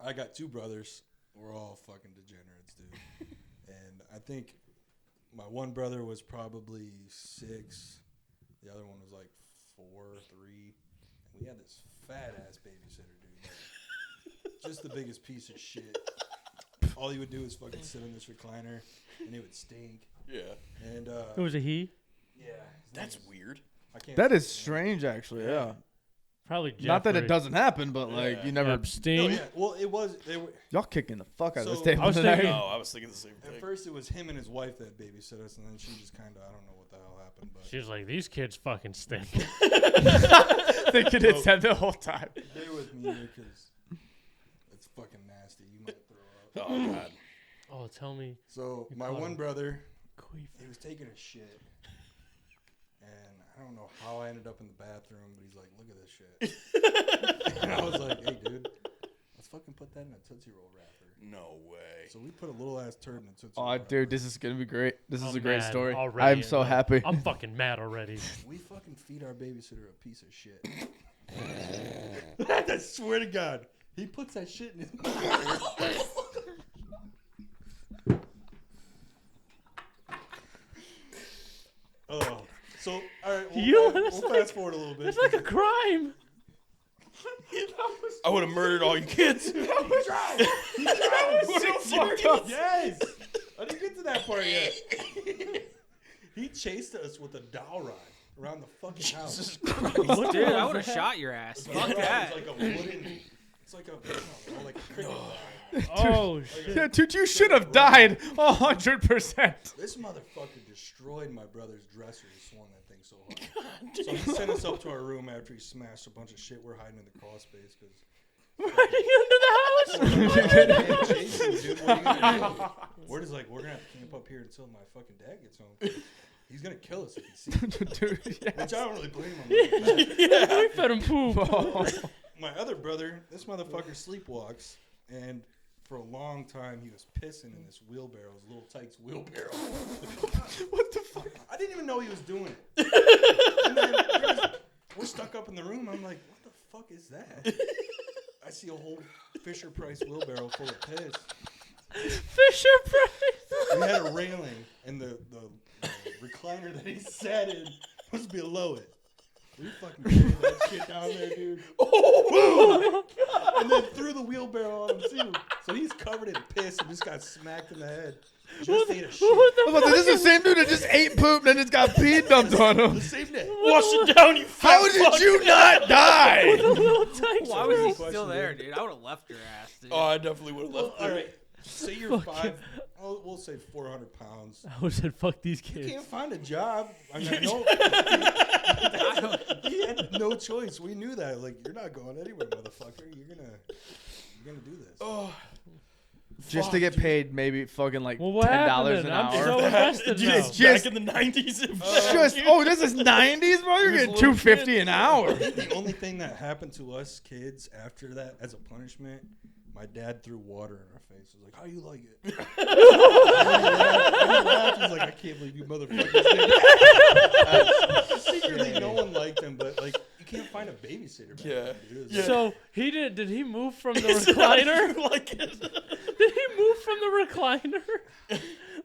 I got two brothers. We're all fucking degenerates, dude. And I think my one brother was probably 6. The other one was like 4, 3. And we had this fat ass babysitter, dude. Like, just the biggest piece of shit. All he would do is fucking sit in this recliner, and it would stink. Yeah. And It was a he. yeah, That's weird. I can't. That say is his name. strange, actually, yeah. Probably Jeffrey. Not that it doesn't happen, but, like, Yeah. you never... No, Epstein. yeah. Well, it was. They were. Y'all kicking the fuck out of this So- table I was tonight. thinking- No, I was thinking the same At thing. first, it was him and his wife that babysit us, and then she just kind of, I don't know what the hell happened, but She was like, these kids fucking stink. Thinking it's said the whole time. bear with me because it's fucking nasty. You might throw up. Oh, God. Oh, tell me. So You my caught one him. brother, Queef. he was taking a shit, and I don't know how I ended up in the bathroom, but he's like, "Look at this shit," and I was like, "Hey, dude, let's fucking put that in a Tootsie Roll wrapper." No way. So we put a little ass turd in a Tootsie Oh, Roll. dude, this is going to be great. This is I'm a great mad story. already. I'm so happy. I'm fucking mad already. We fucking feed our babysitter a piece of shit. I swear to God, he puts that shit in his mouth. Oh, so all right, we'll fast forward a little bit. It's like a crime. I would have murdered all you kids. He tried. Yes, I didn't get to that part yet. He chased us with a dowel rod around the fucking house. Dude, I would have shot your ass. Fuck It's that. like a wooden. It's like a, I don't know, like a cricket rod. Oh, shit. Yeah, dude, you should have died 100%. This motherfucker destroyed my brother's dresser. He swung that thing so hard. So he sent us up to our room after he smashed a bunch of shit. We're hiding in the crawl space because Running under the house. chasing, dude. What are you gonna do? We're just like, we're gonna have to camp up here until my fucking dad gets home. He's gonna kill us if he sees us. Dude, yeah. Which I don't really blame him. We fed him poop. My other brother, this motherfucker sleepwalks, and for a long time he was pissing in this wheelbarrow, his little Tykes wheelbarrow. What the fuck? I didn't even know he was doing it. And then we're stuck up in the room. I'm like, what the fuck is that? I see a whole Fisher Price wheelbarrow full of piss. Fisher Price. We had a railing, and the recliner that he sat in was below it. We fucking carried that shit down there, dude. Oh, and then threw the wheelbarrow on him, too. So he's covered in piss and just got smacked in the head. Just ate a shit. What the This is the same dude that just ate pooped and it's got pee dumped on him. Save that. Wash it down, you fat How did fuck. you not die? Little tank. Why was he Question, still there, dude. dude? I would have left your ass, dude. Oh, I definitely would have left. All right. Say you're we'll say 400 pounds. I would have said, fuck these You kids. can't find a job. I mean, he had no choice. We knew that. Like, you're not going anywhere, motherfucker. You're gonna do this. Oh, Just to get paid maybe fucking like Well, what happened $10 then? an I'm hour. so invested dude, now. it's back in the 90s. This is 90s, bro. You're He was getting a little $250 an hour. The only thing that happened to us kids after that, as a punishment, my dad threw water in our face. He was like, "How you like it?" He was like, "I can't believe you motherfuckers did." Secretly, no one liked him, but like, you can't find a babysitter. Back Yeah. then, dude. It was Yeah. So he did he move from the recliner? like it. Did he move from the recliner?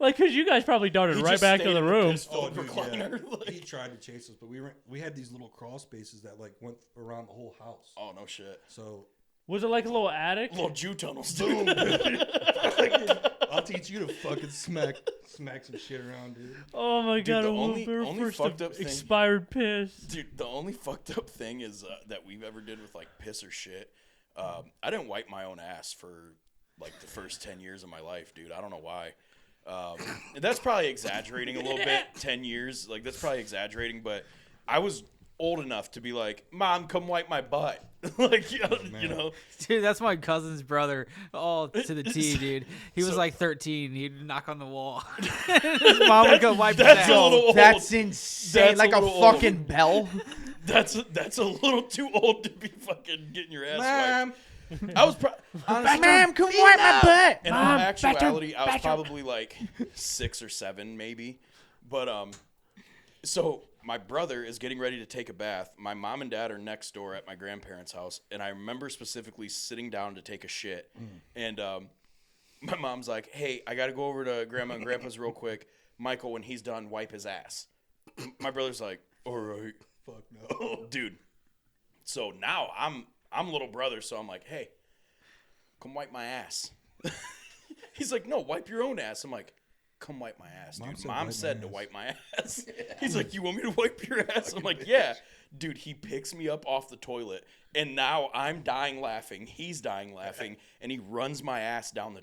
Like, cause you guys probably darted He right just back stayed to the in room. piss-filled dude, recliner. yeah. Like- He tried to chase us, but we had these little crawl spaces that like went around the whole house. Oh no shit. So Was it like a little attic? Little Jew tunnels, boom, dude. dude. I'll teach you to fucking smack some shit around, dude. Oh my god! the a only- Wilbur only first fucked of up thing- expired piss. Dude, the only fucked up thing is that we've ever did with like piss or shit. I didn't wipe my own ass for like the first 10 years of my life, dude. I don't know why. That's probably exaggerating a little bit. 10 years, like that's probably exaggerating. But I was old enough to be like, "Mom, come wipe my butt." Like you know. Dude, that's my cousin's brother, all to the T, dude. He was So- like 13. He'd knock on the wall. His mom would go wipe his that's ass. a little old. That's insane. That's like a a little fucking old. bell. That's a little too old to be fucking getting your ass Mom, wiped. I was honestly, Ma'am, come wipe my butt. in all actuality, I was probably like 6 or 7, maybe. But so my brother is getting ready to take a bath. My mom and dad are next door at my grandparents' house, and I remember specifically sitting down to take a shit. And my mom's like, "Hey, I got to go over to Grandma and Grandpa's real quick. Michael, when he's done, wipe his ass." My brother's like, "All right." fuck no. Dude. So now I'm little brother, so I'm like, "Hey, come wipe my ass." He's like, "No, wipe your own ass." I'm like, "Come wipe my ass, dude." Mom said to wipe my ass. He's like, "You want me to wipe your ass?" I'm like, "Yeah." Dude, he picks me up off the toilet, and now I'm dying laughing. He's dying laughing, and he runs my ass down the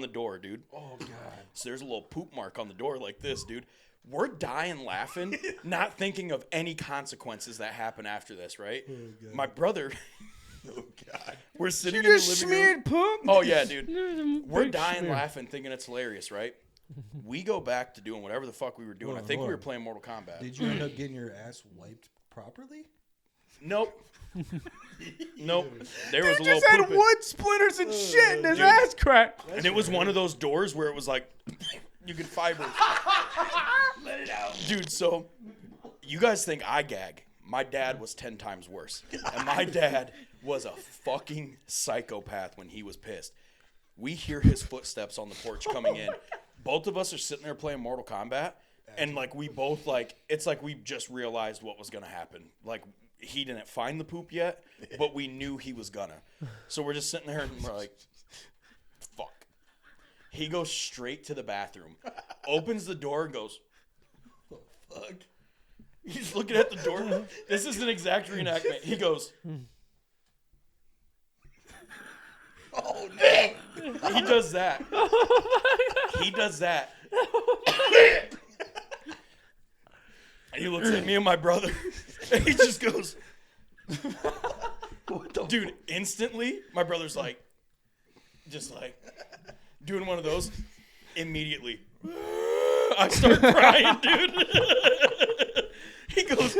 door, dude. Oh god. So there's a little poop mark on the door like this, dude. We're dying laughing, not thinking of any consequences that happen after this, right? God. My brother, Oh god. we're sitting You in the just living room. smeared poop. Oh yeah, dude. We're Big dying smear. laughing, thinking it's hilarious, right? We go back to doing whatever the fuck we were doing. Hold I think on, we hold were on. playing Mortal Kombat. Did you end up getting your ass wiped properly? Nope. Nope. There was a He little just had poop in- wood splinters and shit in his dude. ass crack. and it was one of those doors where it was like you could fiber. Let it out. Dude, so you guys think I gag. My dad was 10 times worse. And my dad was a fucking psychopath when he was pissed. We hear his footsteps on the porch coming in. Both of us are sitting there playing Mortal Kombat. And like we both like, it's like we just realized what was going to happen. Like he didn't find the poop yet, but we knew he was gonna. So we're just sitting there and we're like, fuck. He goes straight to the bathroom, opens the door and goes, "Oh, fuck." He's looking at the door. This is an exact reenactment. He goes, Oh no. he does that. He does that. And he looks at me and my brother, and he just goes, dude, instantly, my brother's like, just like, doing one of those. Immediately, I start crying, dude. He goes,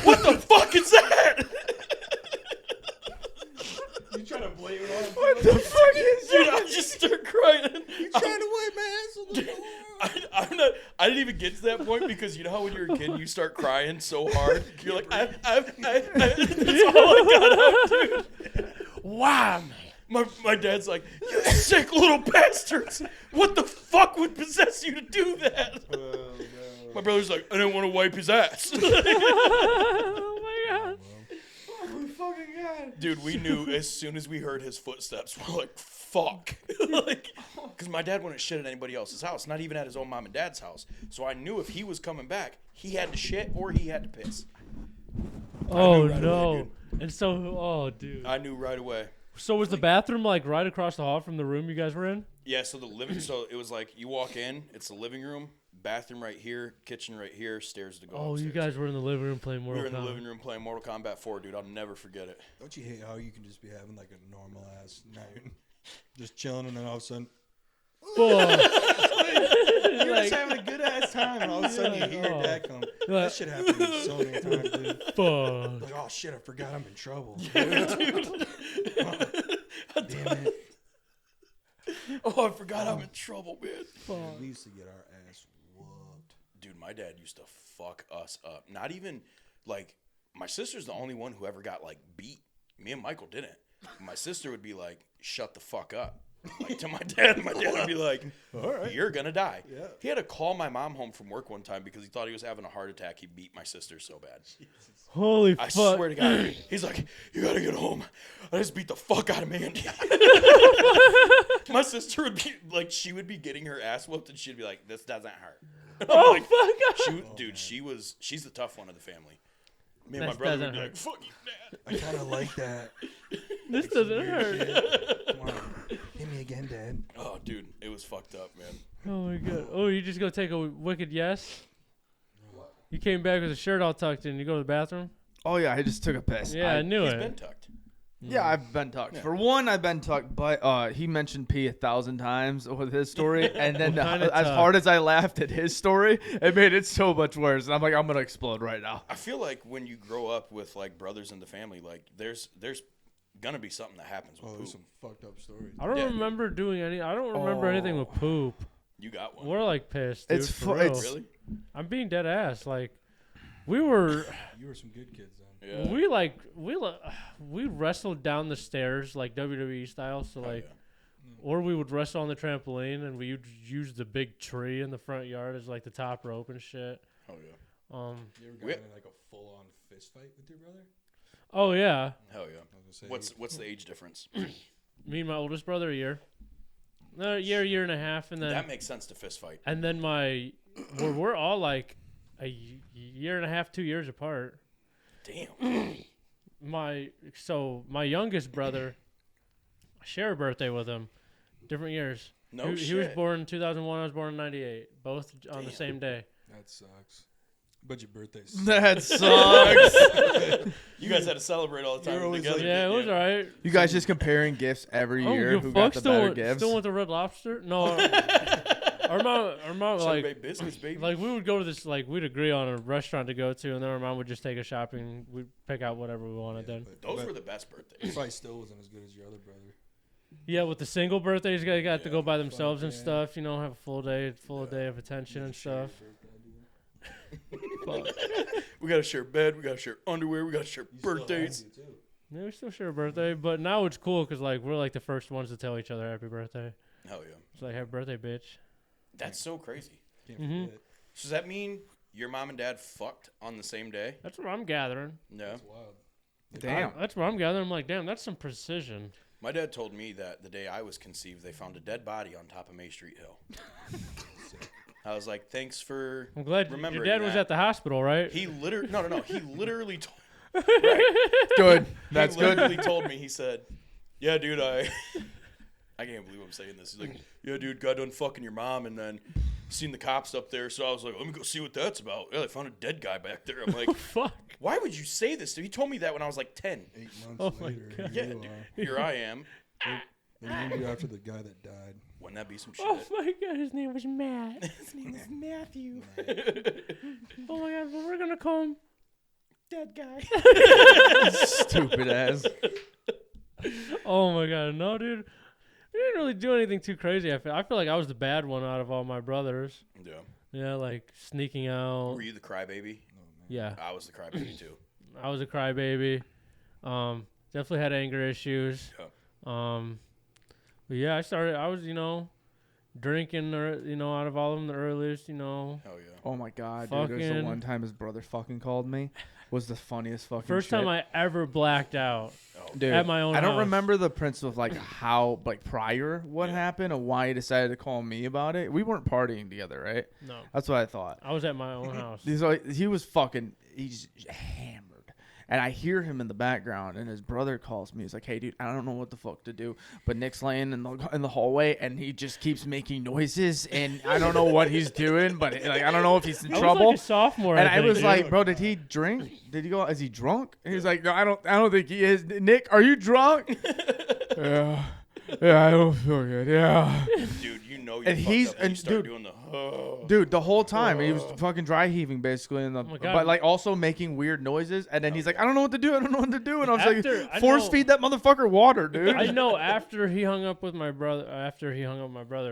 "What the fuck is that?" You trying to blame it on him? What the fuck is Dude, I just start crying. You trying to wipe my ass on the door? I'm not. I didn't even get to that point because you know how when you're a kid you start crying so hard, you're like, I that's all I got out, dude. Wow, man. My dad's like, "You sick little bastards! What the fuck would possess you to do that?" Oh no. My brother's like, "I didn't want to wipe his ass." Oh my god. Oh my fucking god. Dude, we knew as soon as we heard his footsteps, we're like, fuck. Like, because my dad wouldn't shit at anybody else's house, not even at his own mom and dad's house. So I knew if he was coming back, he had to shit or he had to piss. Oh right no! away, And so, oh dude. I knew right away. So was the bathroom like right across the hall from the room you guys were in? Yeah, so so it was like you walk in, it's the living room, bathroom right here, kitchen right here, stairs to go Oh, upstairs. you guys were in the living room playing We Mortal were in the Kombat. living room playing Mortal Kombat 4, dude. I'll never forget it. Don't you hate how you can just be having like a normal ass night, just chilling, and then all of a sudden you're just having a good ass time, and all of a sudden you hear your dad come. That shit happened to me so many times, dude. Fuck. Like, oh shit, I forgot I'm in trouble. Dude. Oh, damn it. Oh, I forgot I'm in trouble, man. We used to get our ass whooped. Dude, my dad used to fuck us up. Not even, like, my sister's the only one who ever got, like, beat. Me and Michael didn't. My sister would be like, shut the fuck up. Like, to my dad would be like, all right, you're gonna die. Yeah. He had to call my mom home from work one time because he thought he was having a heart attack. He beat my sister so bad. Holy I fuck. swear to God. He's like, you gotta get home. I just beat the fuck out of Mandy. My sister would be like, she would be getting her ass whooped and she'd be like, this doesn't hurt. Oh, like, fuck. dude, she's the tough one of the family. Me and This my brother would doesn't be hurt. like, fuck you, Dad. I kind of like that. This doesn't hurt. Come on, hit me again, Dad. Oh, dude, it was fucked up, man. Oh my god. Oh, you just go take a wicked yes? You came back with a shirt all tucked in. You go to the bathroom? Oh yeah, I just took a piss. Yeah, I knew He's it. been tucked. Yeah, I've been tucked. Yeah. For one, I've been tucked, but he mentioned pee 1,000 times with his story, and then What kinda as tuck? hard as I laughed at his story, it made it so much worse. And I'm like, I'm gonna explode right now. I feel like when you grow up with like brothers in the family, like there's gonna be something that happens with Oh, poop. there's some fucked up stories. I don't Yeah. remember doing any. I don't remember anything with poop. You got one. We're like pissed, dude. It's for fu- real. it's- Really? I'm being dead ass. Like, we were, You were some good kids then. Yeah. we wrestled down the stairs like WWE style. So Oh, like, yeah. or we would wrestle on the trampoline, and we would use the big tree in the front yard as like the top rope and shit. Oh yeah. You ever got We- in like a full on fist fight with your brother? Oh yeah, Hell yeah. I was gonna say, What's the age difference? me and my oldest brother a year, year and a half, and then That makes sense to fist fight. and then we're all like a year and a half, 2 years apart. Damn. My youngest brother, I share a birthday with him, different years. No he was shit. born in 2001. I was born in '98. Both on the Damn. same day. that sucks. But your birthday's That sucks. You guys had to celebrate all the time You're always together. like- Yeah, it didn't was you? alright. You guys just comparing gifts every Oh, year. give Who a got fuck. the Still better went, gifts? still went to Red Lobster. No, our mom like Celebrate business, baby. like we would go to this like we'd agree on a restaurant to go to, and then our mom would just take us shopping. We'd pick out whatever we wanted. Then Those were the best birthdays. probably still wasn't as good as your other brother. yeah, with the single birthdays, they got to go by fuck themselves and yeah. stuff. You know, have a full day of attention and stuff. Fuck. We gotta share bed. We gotta share underwear. We gotta share birthdays. Yeah, we still share a birthday, but now it's cool because like we're like the first ones to tell each other happy birthday. Hell yeah. It's like happy birthday, bitch. That's so crazy. Can't Mhm. forget. So does that mean your mom and dad fucked on the same day? That's what I'm gathering. No. That's wild. Damn. That's what I'm gathering. I'm like, damn, that's some precision. My dad told me that the day I was conceived, they found a dead body on top of May Street Hill. I was like, thanks for I'm glad your remembering dad was that. at the hospital, right? He literally, no. He literally told. Good. That's He good. literally told me. He said, "Yeah, dude, I can't believe I'm saying this." He's like, "Yeah, dude, got done fucking your mom, and then seen the cops up there, so I was like, let me go see what that's about. Yeah, they found a dead guy back there." I'm like, Fuck. why would you say this? He told me that when I was like 10. 8 months Oh my later, God. Yeah, here dude, you are. here I am. They named you after the guy that died. Wouldn't that be some shit? Oh my god, his name was Matt. His name is Matthew. Oh my god, but we're gonna call him Dead guy. Stupid ass. Oh my god, no, dude. We didn't really do anything too crazy. I feel like I was the bad one out of all my brothers. Yeah. Yeah, like sneaking out. Were you the crybaby? Yeah, I was the crybaby too. I was a crybaby. Definitely had anger issues. Yeah. But yeah, I was, drinking, out of all of them, the earliest, Hell yeah. Oh my god, dude! There's the Fucking- one time his brother fucking called me. Was the funniest fucking First shit. time I ever blacked out. Dude, at my own I don't house. remember the principle of like how prior what Yeah. happened and why he decided to call me about it. We weren't partying together, right? No, That's what I thought. I was at my own house. He's hammered. And I hear him in the background, and his brother calls me. He's like, "Hey, dude, I don't know what the fuck to do, but Nick's laying in the hallway, and he just keeps making noises, and I don't know what he's doing, but like I don't know if he's in I trouble." was like a sophomore. And I I think, was dude. like, "Bro, did he drink? Did he go? Is he drunk?" And he's like, "No, I don't think he is." Nick, are you drunk? Yeah, I don't feel good. Yeah, Dude, you know And you're he's- fucked up and you and start dude- doing the dude, the whole time he was fucking dry heaving basically, my God. but like also making weird noises. And then he's like, "I don't know what to do. I don't know what to do." And I was After- I like, "Force know- feed that motherfucker water, dude." I know after he hung up with my brother,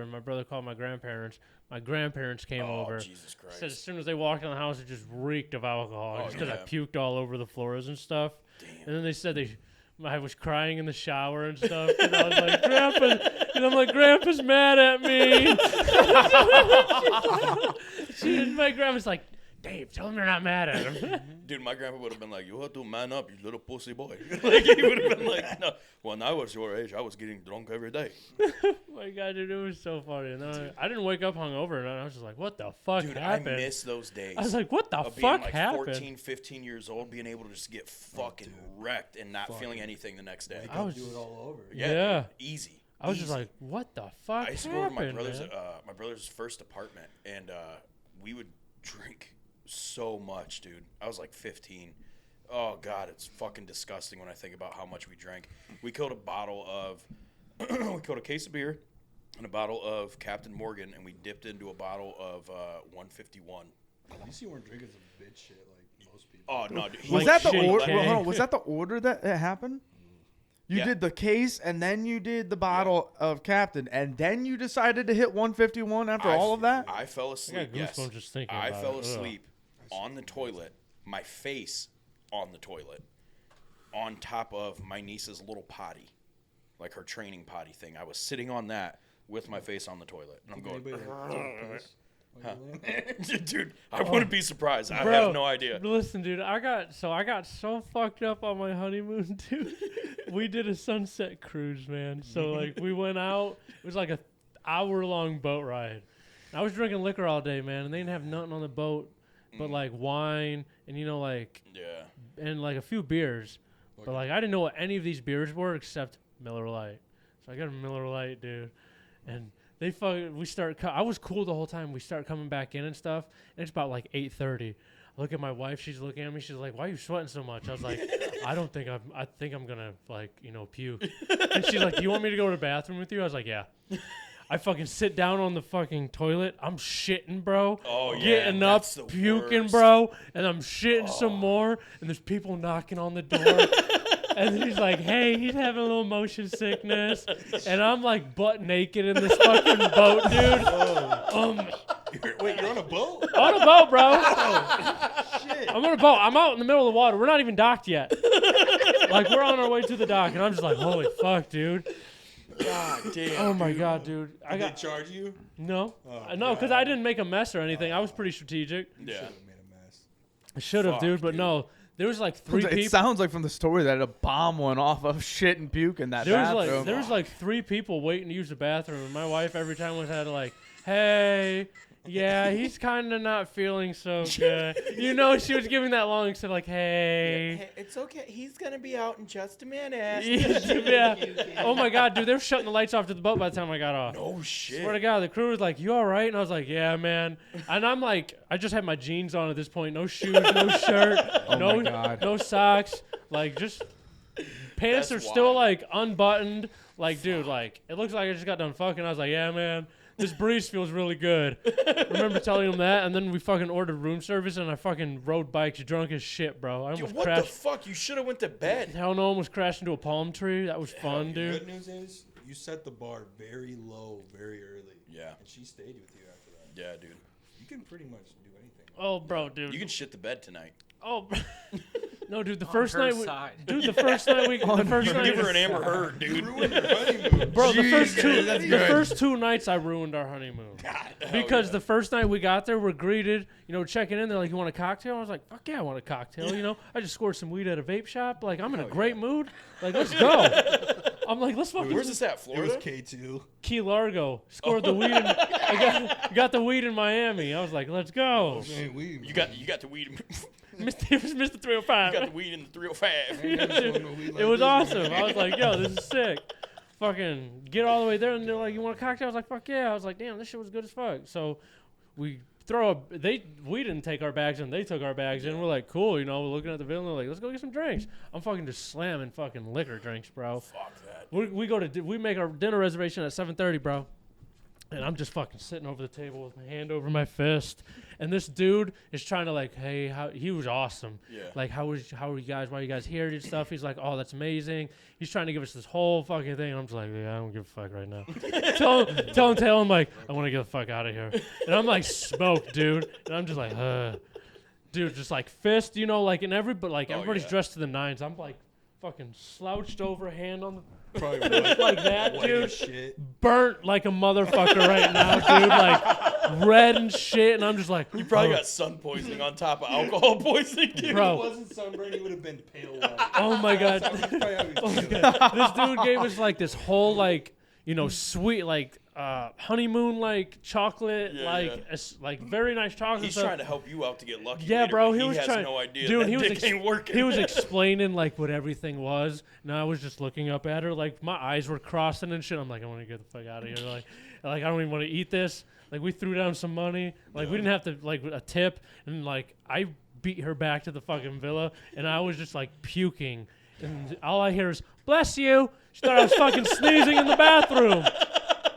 and my brother called my grandparents came Oh, over. Jesus Christ. Said as soon as they walked in the house, it just reeked of alcohol. Oh, Just because I yeah. puked all over the floors and stuff. Damn. And then they said I was crying in the shower and stuff. And I was like, Grandpa, and I'm like, Grandpa's mad at me. My grandma's like, Dave, tell him you're not mad at him. Dude, my grandpa would have been like, "You have to man up, you little pussy boy." Like, he would have been like, "No, when I was your age, I was getting drunk every day." Oh my God, dude, it was so funny. And then I didn't wake up hungover, and I was just like, what the fuck Dude, happened? I miss those days. I was like, what the of fuck being like happened? 14, 15 years old, being able to just get fucking wrecked and not feeling anything the next day. I was do it all over. Yeah. Dude, easy. I was just Easy. like, what the fuck I used to go over to happened, my brother's first apartment, and we would drink so much, dude. I was like 15. Oh God, it's fucking disgusting when I think about how much we drank. We killed a case of beer and a bottle of Captain Morgan, and we dipped into a bottle of 151. At least you weren't drinking some bitch shit like most people. Oh no, dude. Was Like that the shitty order? cake. Hold on, was that the order that it happened? You Yeah. did the case, and then you did the bottle of Captain, and then you decided to hit 151 after all of that? I fell I asleep. got Yes, goosebumps just thinking I about fell it. Ugh. asleep on the toilet, my face on the toilet, on top of my niece's little potty, like her training potty thing. I was sitting on that with my face on the toilet, and I'm going, Anybody that piss while you're laying? dude, I wouldn't be surprised. I Bro, have no idea. Listen, dude, I got so fucked up on my honeymoon, dude. We did a sunset cruise, man. So like we went out. It was like a hour-long boat ride. I was drinking liquor all day, man, and they didn't have nothing on the boat but like wine and Yeah. and like a few beers. But like I didn't know what any of these beers were except Miller Lite. So I got a Miller Lite, dude. And I was cool the whole time. We start coming back in and stuff. And it's about like 8:30. I look at my wife. She's looking at me. She's like, "Why are you sweating so much?" I was like, I think I'm gonna puke. And she's like, "Do you want me to go to the bathroom with you?" I was like, "Yeah." I fucking sit down on the fucking toilet. I'm shitting, bro. Oh, yeah, Getting up, that's the puking, worst. bro. And I'm shitting some more. And there's people knocking on the door. And he's like, hey, he's having a little motion sickness. And I'm like butt naked in this fucking boat, dude. Wait, you're on a boat? On a boat, bro. Shit. I'm on a boat. I'm out in the middle of the water. We're not even docked yet. Like, we're on our way to the dock. And I'm just like, holy fuck, dude. God damn. Oh, my God, dude. Did they charge you? No. Oh, No, because I didn't make a mess or anything. I was pretty strategic. Yeah. Should have made a mess. I should have, Fuck, dude. But dude. no. There was like three It people. sounds like from the story that a bomb went off of shit and puke in that bathroom. There was like three people waiting to use the bathroom, and my wife every time was had to like, hey, yeah, he's kind of not feeling so good. She was giving that long instead like, hey. It's okay. He's gonna be out in just a minute. Yeah. Oh my God, dude, they were shutting the lights off to the boat by the time I got off. No shit. Swear to God, the crew was like, you all right? And I was like, yeah, man. And I'm like, I just had my jeans on at this point. No shoes, no shirt, my God. no socks. Like, just pants That's are still, wild. like, unbuttoned. Like, dude, like, it looks like I just got done fucking. I was like, yeah, man. This breeze feels really good. Remember telling him that? And then we fucking ordered room service, and I fucking rode bikes drunk as shit, bro. I almost Dude, what the crashed. fuck? You should have went to bed. Hell no, almost crashed into a palm tree. That was fun, The dude. good news is you set the bar very low, very early. Yeah. And she stayed with you after that. Yeah, dude. You can pretty much do anything. Oh, bro, dude. You can shit the bed tonight. Oh, No, dude, the On first her night, side. the first night we, the first You night, give her an Amber Heard, dude. Ruined your honeymoon. bro, Jesus. the first 2 nights I ruined our honeymoon. Because the first night we got there, we're greeted, checking in. They're like, "You want a cocktail?" I was like, "Fuck yeah, I want a cocktail." I just scored some weed at a vape shop. Like, I'm in a great mood. Like, let's go. I'm like, let's fucking. Where's this at? It Florida? was K2. Key Largo. Scored the weed. I got the weed in Miami. I was like, let's go. Man, we You got the weed. It was Mr. 305. You got the weed in the 305. It was awesome. I was like, yo, this is sick. Fucking get all the way there, and they're like, "You want a cocktail?" I was like, "Fuck yeah!" I was like, "Damn, this shit was good as fuck." So we we didn't take our bags in, they took our bags in. We're like, cool, we're looking at the bill, and they're like, let's go get some drinks. I'm fucking just slamming fucking liquor drinks, bro. Fuck that. We make our dinner reservation at 7:30, bro. And I'm just fucking sitting over the table with my hand over my fist. And this dude is trying to like, hey, he was awesome. Yeah. Like, how are you guys? Why are you guys here and stuff? He's like, oh, that's amazing. He's trying to give us this whole fucking thing. And I'm just like, yeah, I don't give a fuck right now. tell him like, I want to get the fuck out of here. And I'm like, smoked, dude. And I'm just like, dude, just like fist, like, and everybody's yeah. dressed to the nines. I'm like, fucking slouched over, hand on the Probably like that, white dude. as shit. Burnt like a motherfucker right now, dude. Like red and shit. And I'm just like, You probably got sun poisoning on top of alcohol poisoning, dude. If it bro. wasn't sunburn, he would have been pale white. Oh my god. That's probably how he Oh my feels. god. This dude gave us like this whole like, sweet like honeymoon like chocolate, Yeah, like yeah. like very nice chocolate. He's stuff. trying to help you out to get lucky. Yeah, later, bro, but he was has trying. no idea. Dude, that he was dick ain't working. he was explaining like what everything was, and I was just looking up at her, like my eyes were crossing and shit. I'm like, I want to get the fuck out of here. Like I don't even want to eat this. Like we threw down some money. Like we didn't have to like a tip, and like I beat her back to the fucking villa, and I was just like puking, and all I hear is "bless you." She thought I was fucking sneezing in the bathroom.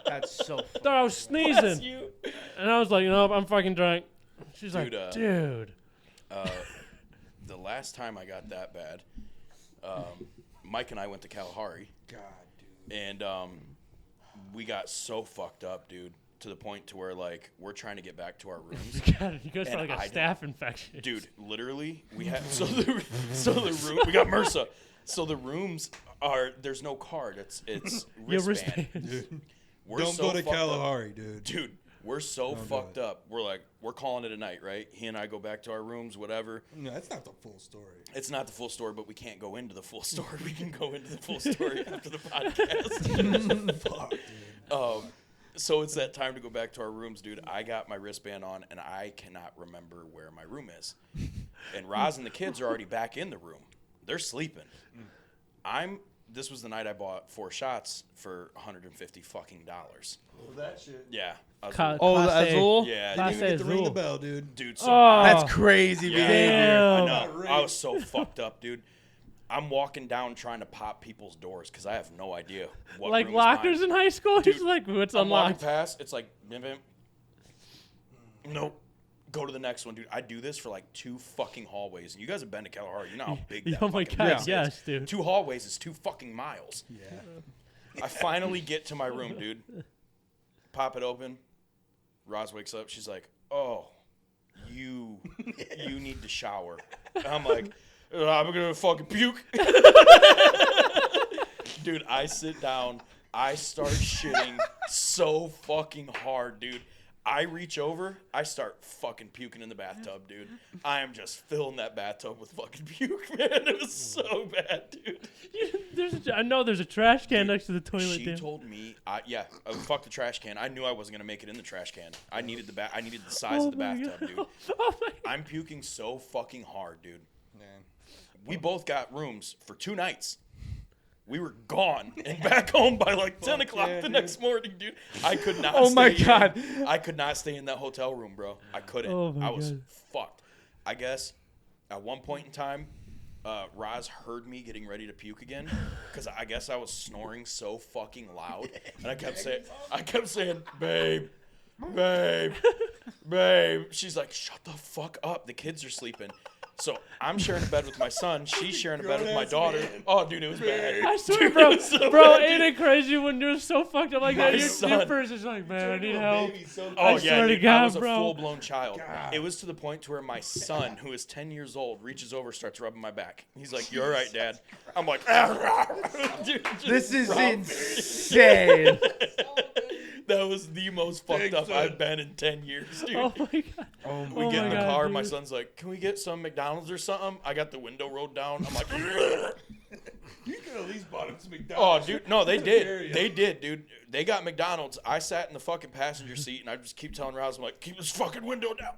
That's so. Thought I was Bless sneezing, you. and I was like, I'm fucking drunk. She's Dude, like, dude. The last time I got that bad, Mike and I went to Kalahari, God, dude. and we got so fucked up, dude, to the point to where like we're trying to get back to our rooms. God, you guys And got like a I staph infection. Dude, literally, we have the room. We got MRSA. So the rooms there's no card. It's Your wristband. wristbands. We're Don't so go to fucked up. Kalahari, dude. Dude, we're so Don't do fucked it. up. We're calling it a night, right? He and I go back to our rooms, whatever. No, that's not the full story. It's not the full story, but we can't go into the full story. We can go into the full story after the podcast. Fuck, dude. So it's that time to go back to our rooms, dude. I got my wristband on, and I cannot remember where my room is. And Roz and the kids are already back in the room. They're sleeping. This was the night I bought 4 shots for $150 fucking dollars. Well, that shit. Yeah. I was Ca- Oh, the Class A. Azul? yeah. Class Didn't even get to ring the Azul. bell, dude. Dude, so Oh, That's crazy Yeah. behavior. I damn. know. Right. I was so fucked up, dude. I'm walking down trying to pop people's doors because I have no idea what Like room is lockers mine. in high school? Dude, He's like, what's I'm walking unlocked? past. It's like, bim, bim. Nope. Go to the next one, dude. I do this for like 2 fucking hallways. And you guys have been to Kalahari. You know how big that Oh my fucking god, place is. yes, dude. 2 hallways is 2 fucking miles. Yeah. I finally get to my room, dude. Pop it open. Roz wakes up. She's like, "Oh, you need to shower." And I'm like, "I'm gonna fucking puke." Dude, I sit down. I start shitting so fucking hard, dude. I reach over. I start fucking puking in the bathtub, dude. I am just filling that bathtub with fucking puke, man. It was so bad, dude. I know there's a trash can next to the toilet. She dude. told me, fuck the trash can. I knew I wasn't gonna make it in the trash can. I needed the size of the my bathtub, God. dude. Oh my I'm puking so fucking hard, dude. Man. We both got rooms for 2 nights. We were gone and back home by like 10 o'clock yeah, the dude. next morning, dude. I could not. Oh my stay God. I could not stay in that hotel room, bro. I couldn't. Oh my I was God. fucked. I guess at one point in time, Roz heard me getting ready to puke again because I guess I was snoring so fucking loud, and I kept saying, babe. Babe. She's like, shut the fuck up. The kids are sleeping. So I'm sharing a bed with my son. She's sharing a bed with my daughter. Oh, dude, it was bad. I swear, Dude, bro, it was so bro, bad, ain't dude. it crazy when you're so fucked up like My that? Your son- first is like, man, I need help. Oh I yeah, swear to dude, I God, was a bro. full-blown child. It was to the point to where my son, who is 10 years old, reaches over, starts rubbing my back. He's like, "You all right, Dad?" I'm like, Dude, just This is rub me. insane. That was the most fucked up I've been in 10 years, dude. Oh my God. We Oh get my in the God, car. My dude. son's like, "Can we get some McDonald's or something?" I got the window rolled down. I'm like, You could at least bought him some "Oh, McDonald's. dude, no, they dare did. ya. They did, dude. They got McDonald's. I sat in the fucking passenger seat, and I just keep telling Rouse, I'm like, keep this fucking window down."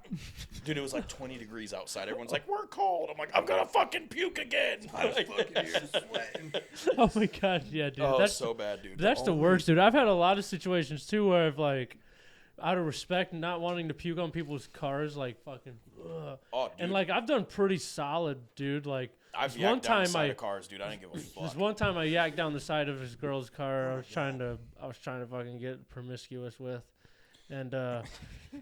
Dude, it was like 20 degrees outside. Everyone's like, "We're cold." I'm like, "I'm gonna fucking puke again." Like, Fucking here sweating. Oh my God, yeah, dude. oh, That's so bad, dude. That's the only- worst, dude. I've had a lot of situations too where I've like, out of respect, not wanting to puke on people's cars, like fucking, ugh. Oh, dude. And like I've done pretty solid, dude. Like I've this one yacked down the time side I, of cars, dude. I didn't give a fuck. this one time I yacked down the side of his girl's car. I was trying to fucking get promiscuous with, and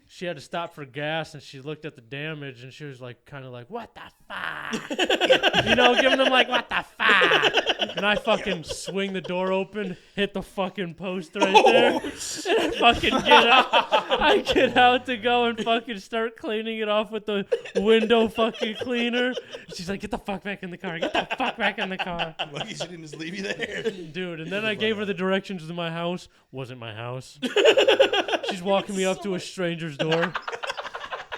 she had to stop for gas, and she looked at the damage, and she was like, kind of like, "What the fuck?" You know, giving them like, "What the fuck?" And I fucking swing the door open, hit the fucking post right there, and I fucking get out. I get out to go and fucking start cleaning it off with the window fucking cleaner. She's like, "Get the fuck back in the car. Get the fuck back in the car." Lucky she didn't just leave you there. Dude, and then I gave her the directions to my house. Wasn't my house. She's walking me up to a stranger's door.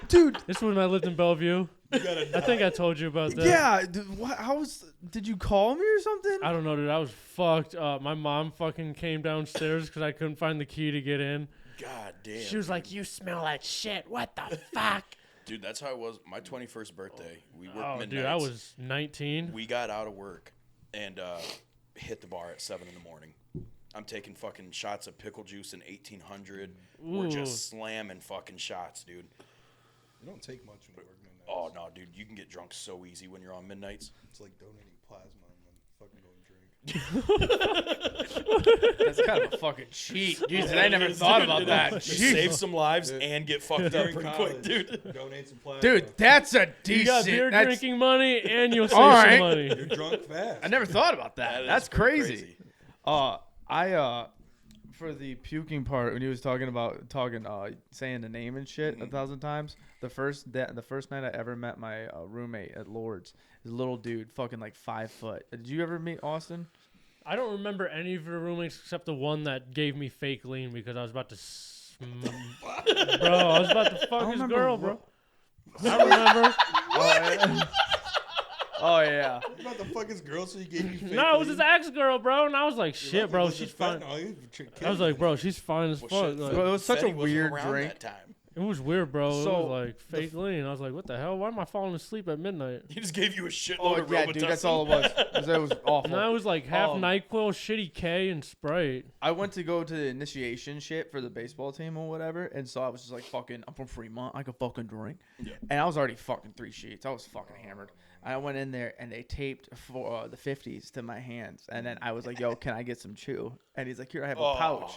Dude, This was when I lived in Bellevue. I think I told you about that. yeah. Did you call me or something? I don't know, dude. I was fucked up. My mom fucking came downstairs because I couldn't find the key to get in. God damn. She was like, "You smell like shit. What the fuck?" Dude, that's how it was. My 21st birthday, we worked Oh, midnights. dude, I was 19. We got out of work and hit the bar at 7 in the morning. I'm taking fucking shots of pickle juice in 1800. We're Ooh. just slamming fucfucking shots, dude. You don't take much when you work midnights. Oh, no, dude. You can get drunk so easy when you're on midnights. It's like donating plasma and then fucking going drink. That's kind of a fucking cheat. Jesus, I never thought about that. Save some lives and get fucked up During pretty college, quick, dude. Donate some plasma. Dude, that's a decent. You got beer that's- drinking money and you'll save All some right. money. You're drunk fast. I never thought about that. That is That's pretty crazy. I for the puking part when he was talking saying the name and shit 1,000 times. The first night I ever met my roommate at Lord's, this little dude, fucking like 5 foot. Did you ever meet Austin? I don't remember any of your roommates except the one that gave me fake lean because I was about to. Bro, I was about to fuck his remember girl, what- bro. I remember. Oh yeah. You about to fuck his girl so he gave you fake No, it was lean? his ex girl, bro. And I was like, You're shit, lucky bro, it wasn't she's fine. fentanyl. You I was like, bro, she's fine as Well, fuck. shit, Like, Bro, it was such a Fetty wasn't weird around drink. that time. it was weird, bro. It So, was like fake lean. I was like, what the hell? Why am I falling asleep at midnight? He just gave you a shitload Oh of yeah, Robitussin. dude, that's all it was. It was awful. And I was like half Um, NyQuil, shitty K, and Sprite. I went to go to the initiation shit for the baseball team or whatever, and so I was just like, fucking, I'm from Fremont, I can fucking drink. Yeah. And I was already fucking 3 sheets. I was fucking hammered. I went in there, and they taped for the 50s to my hands. And then I was like, yo, can I get some chew? And he's like, here, I have a pouch.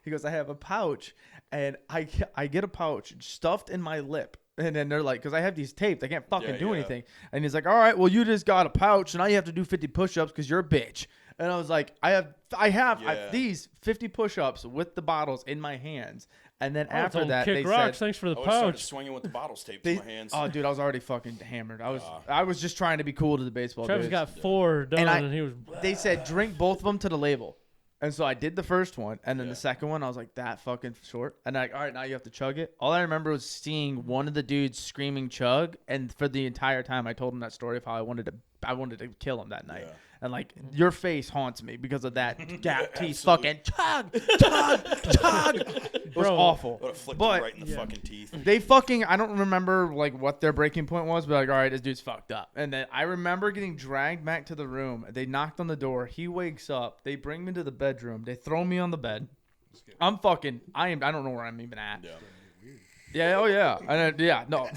He goes, I have a pouch. And I get a pouch stuffed in my lip. And then they're like, because I have these taped, I can't fucking Yeah, do yeah. anything. And he's like, all right, well, you just got a pouch, and now you have to do 50 push-ups because you're a bitch. And I was like, I have Yeah. these 50 push-ups with the bottles in my hands. And then I after told him, that, kick they rocks. said, Thanks for the I would have started pouch. swinging with the bottles taped they, to my hands. oh, dude, I was already fucking hammered. I was just trying to be cool to the baseball Travis dudes. got 4 done, And and he was. They said drink both of them to the label. And so I did the first one, and then the second one, I was like, that fucking short. And like, all right, now you have to chug it. All I remember was seeing one of the dudes screaming chug, and for the entire time, I told him that story of how I wanted to kill him that night. Yeah. And like, your face haunts me because of that gap teeth fucking chug, chug. It was Bro. awful. Would have flicked But him right in the fucking teeth. they fucking, I don't remember like what their breaking point was, but like, all right, this dude's fucked up. And then I remember getting dragged back to the room. They knocked on the door. He wakes up. They bring me to the bedroom. They throw me on the bed. I don't know where I'm even at. Yeah. Yeah, oh yeah. And then, no.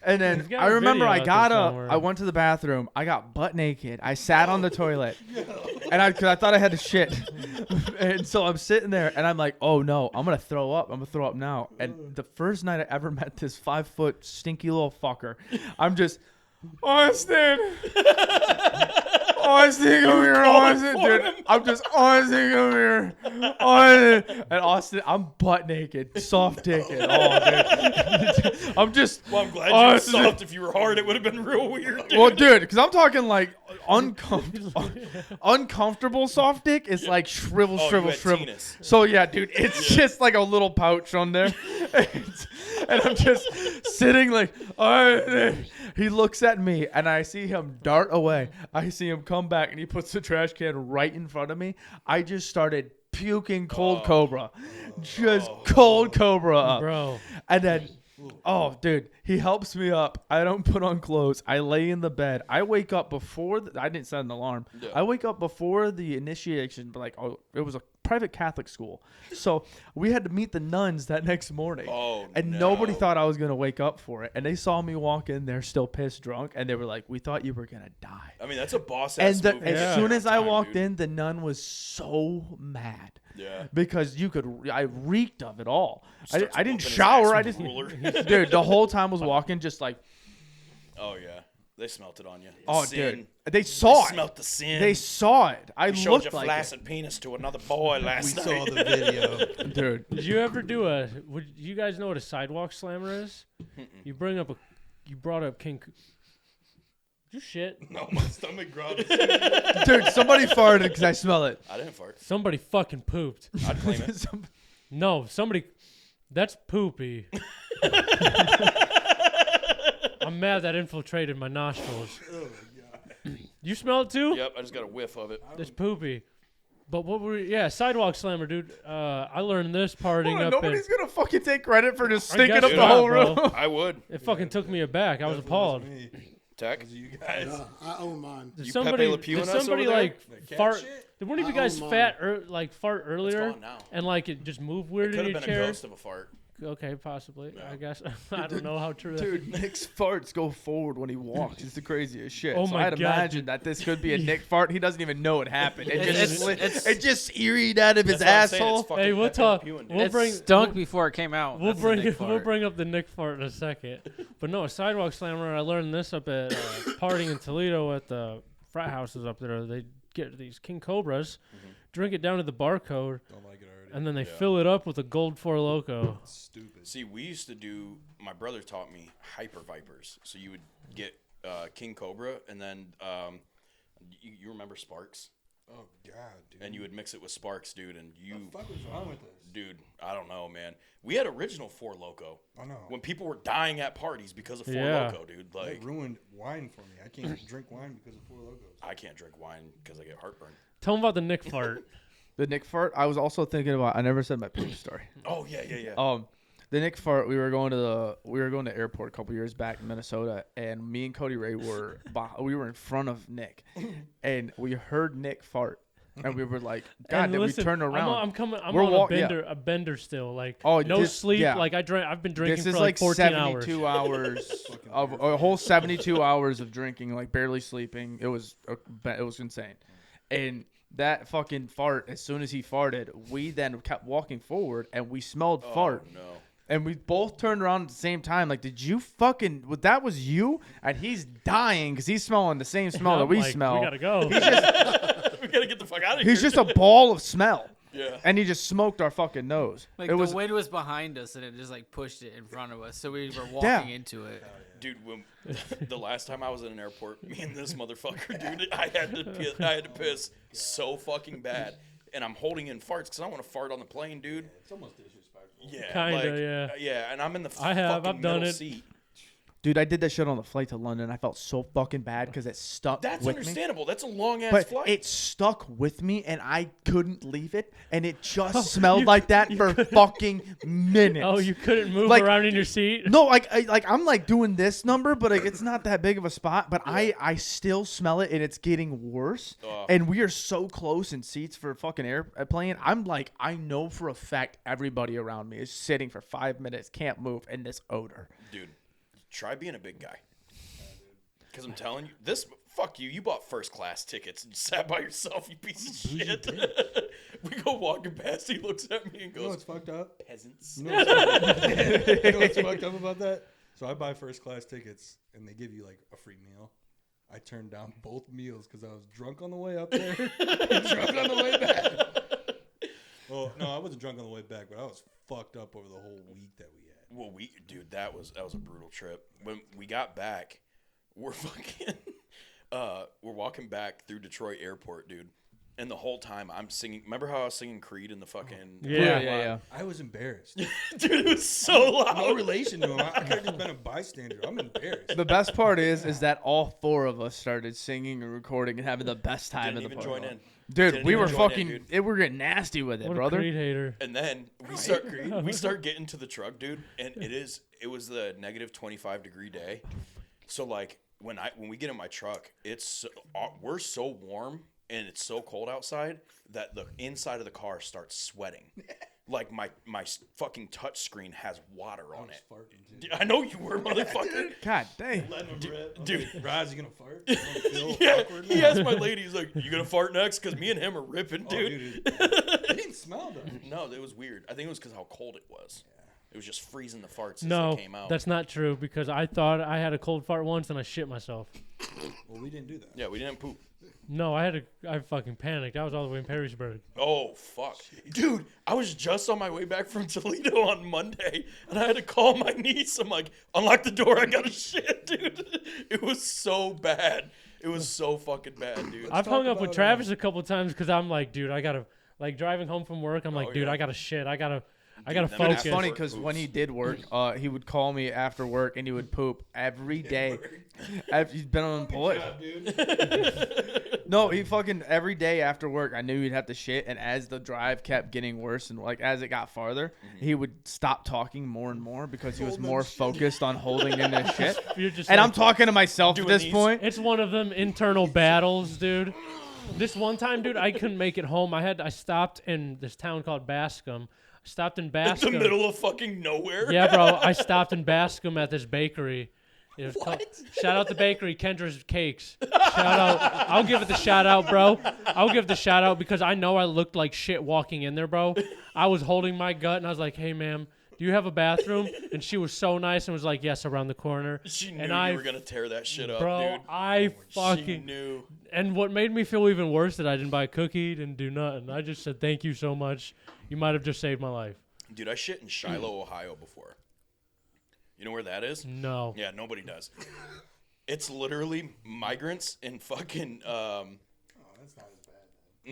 And then He's got I a remember video I out got there up, somewhere. I went to the bathroom, I got butt naked. I sat on the toilet. And cause I thought I had to shit. And so I'm sitting there and I'm like, oh no, I'm gonna throw up. I'm gonna throw up now. And the first night I ever met this 5 foot stinky little fucker, I'm just Austin. Austin, come here, Austin, dude. I'm just Austin, come here, Austin. And Austin, I'm butt naked, soft naked. Oh, dude. I'm just. Well, I'm glad you were Austin. soft. If you were hard, it would have been real weird. Dude. Well, dude, because I'm talking like uncomfortable soft dick is like shrivel, Oh, shrivel, you had shrivel. tennis. So yeah, dude, it's just like a little pouch on there, and I'm just sitting like, he looks at me, and I see him dart away. I see him come back, and he puts the trash can right in front of me. I just started puking cold cobra, just cold cobra up, Bro. and then. Oh, dude, he helps me up. I don't put on clothes. I lay in the bed. I wake up before I didn't set an alarm. Yeah. I wake up before the initiation, but like, it was a private Catholic school, so we had to meet the nuns that next morning. Oh, and no. nobody thought I was gonna wake up for it. And they saw me walk in there, still pissed drunk, and they were like, "We thought you were gonna die." I mean, that's a boss And ass move. as soon as I walked dude. in, the nun was so mad. Yeah. Because I reeked of it all. Starts I didn't whooping his shower. ass I with just, a ruler. dude, the whole time I was walking, just like, Oh yeah, they smelt it on you. oh, Sin. dude, they saw it. Smelt the sin. They saw it. I you showed looked your like flaccid penis to another boy We last night. saw the video. it. Dude. Did you ever do would you guys know what a sidewalk slammer is? You brought up King. You shit. No, my stomach growled. Dude, somebody farted because I smell it. I didn't fart. Somebody fucking pooped. I'd claim it. No, somebody. That's poopy. I'm mad that infiltrated my nostrils. Oh, God. You smell it too? Yep, I just got a whiff of it. That's poopy. But what were sidewalk slammer, dude? I learned this partying Hold on, up in. nobody's going to fucking take credit for just I stinking guess up the not, whole bro. room. I would. It fucking took me aback. I was appalled. Me. Tech. Was it you guys? I own mine. Did You somebody, Pepe Le Pew did us somebody over there? like The cat fart? shit? Did one of you I guys own fart earlier gone now. and like it just moved weird Could in have your been a chair? ghost of a fart. Okay, possibly. I guess I don't know how true that. Dude, Nick's farts go forward when he walks. It's the craziest shit. Oh so my I'd God, imagine dude. that this could be a Nick fart. He doesn't even know it happened. It It's- just it's- it just eerie'd out of his That's what I'm saying, it's asshole. fucking Hey, we'll Pepe talk. Le Pew and We'll dude. It bring. stunk we'll- before it came out. We'll That's the bring Nick we'll fart. bring up the Nick fart in a second. But no, a sidewalk slammer. I learned this up at partying in Toledo at the frat houses up there. They get these King Cobras, drink it down to the barcode, Don't like it already. and then they Yeah. fill it up with a Gold Four Loco. Stupid. See, we used to do. My brother taught me hyper vipers. So you would get King Cobra, and then you remember Sparks, Oh, God, dude. and you would mix it with Sparks, dude. And What you, the fuck was wrong with this? dude, I don't know, man. We had original Four Loco I know. when people were dying at parties because of Four Yeah. Loco, dude. That Like, ruined wine for me. I can't drink wine because of Four Locos. I can't drink wine because I get heartburn. Tell them about the Nick fart. The Nick fart. I was also thinking about. I never said my poop story. Oh yeah. The Nick fart. We were going to airport a couple years back in Minnesota, and me and Cody Ray were we were in front of Nick, and we heard Nick fart, and we were like, God, And then listen, we turned around. I'm coming. I'm We're on a bender still. Like no this- sleep. yeah. Like I've been drinking This for is like 14 hours. 72 hours of a whole 72 hours of drinking, like barely sleeping. It was insane, and that fucking fart. As soon as he farted, we then kept walking forward, and we smelled fart. Oh, no. And we both turned around at the same time. Like, did you fucking? That was you? And he's dying because he's smelling the same smell that I'm we like, smell. We gotta go. We gotta get the fuck out of here. He's just a ball of smell. Yeah. And he just smoked our fucking nose. Like it the was wind was behind us and it just like pushed it in front of us, so we were walking into it. Dude, when the last time I was in an airport, me and this motherfucker, dude, I had to piss so fucking bad, and I'm holding in farts because I want to fart on the plane, dude. It's almost disrespectful. Yeah, Kinda, yeah. yeah, and I'm in the I have, fucking I've done middle it. seat. Dude, I did that shit on the flight to London. I felt so fucking bad because it stuck That's with me. understandable. That's a long ass But flight. it stuck with me, and I couldn't leave it, and it just smelled like that for fucking minutes. Oh, you couldn't move Like- around in your seat? No, I'm like doing this number, but like, it's not that big of a spot. But I still smell it, and it's getting worse. Oh. And we are so close in seats for a fucking airplane. I'm like, I know for a fact everybody around me is sitting for 5 minutes, can't move, in this odor. Dude, try being a big guy. Because I'm telling you, this, fuck you. You bought first class tickets and sat by yourself, you piece of shit. We go walking past, he looks at me and You know goes, what's fucked up? peasants. You know what's fucked up about that? So I buy first class tickets, and they give you like a free meal. I turned down both meals because I was drunk on the way up there and drunk on the way back. Well, no, I wasn't drunk on the way back, but I was fucked up over the whole week that we had. Well, dude, that was a brutal trip. When we got back, we're fucking, we're walking back through Detroit Airport, dude. And the whole time I'm singing. Remember how I was singing Creed in the fucking Yeah. I was embarrassed. Dude, it was so loud. No relation to him. I could have just been a bystander. I'm embarrassed. The best part is that all four of us started singing and recording and having the best time Didn't in the even park. join in. Dude, Didn't we even were join fucking. in, dude. We're getting nasty with it, What brother. a Creed hater. And then we start getting to the truck, dude, and it was the negative 25-degree day. So like when we get in my truck, we're so warm and it's so cold outside that the inside of the car starts sweating. Like my fucking touch screen has water on it. Farting, I know you were, motherfucker. God dang. Dude, Roz, you gonna fart? You don't feel Yeah, awkward he now? asked my lady, he's like, "You gonna fart next?" Because me and him are ripping, Oh, dude. It didn't smell though. No, it was weird. I think it was because how cold it was. It was just freezing the farts as No, they came out. that's not true because I thought I had a cold fart once and I shit myself. Well, we didn't do that. Yeah, we didn't poop. No, I fucking panicked. I was all the way in Perrysburg. Oh, fuck. Dude, I was just on my way back from Toledo on Monday, and I had to call my niece. I'm like, unlock the door. I got to shit, dude. It was so bad. It was so fucking bad, dude. I've hung up with about, Travis a couple times because I'm like, dude, I gotta like driving home from work. I'm like, Oh, dude, yeah. I gotta shit. I gotta them focus. It's funny Work because poops. when he did work, he would call me after work and he would poop every day. He's been unemployed. No, he fucking every day after work. I knew he'd have to shit, and as the drive kept getting worse and like as it got farther, he would stop talking more and more because he was more focused on holding in his shit. You're just And like, I'm talking to myself at Doing this these. point. it's one of them internal battles, dude. This one time, dude, I couldn't make it home. I stopped in this town called Bascom. I stopped in In Bascom. the middle of fucking nowhere. Yeah, bro. I stopped in Bascom at this bakery. It was called, shout out the bakery, Kendra's Cakes. Shout out. I'll give it the shout out, bro. I'll give the shout out because I know I looked like shit walking in there, bro. I was holding my gut and I was like, "Hey, ma'am, do you have a bathroom?" And she was so nice and was like, "Yes, around the corner." She knew And you were going to tear that shit up, Bro, dude. I She fucking knew. And what made me feel even worse that I didn't buy a cookie, didn't do nothing. I just said, "Thank you so much. You might have just saved my life." Dude, I shit in Shiloh, Ohio before. You know where that is? No. Yeah, nobody does. It's literally migrants and fucking That's not as bad.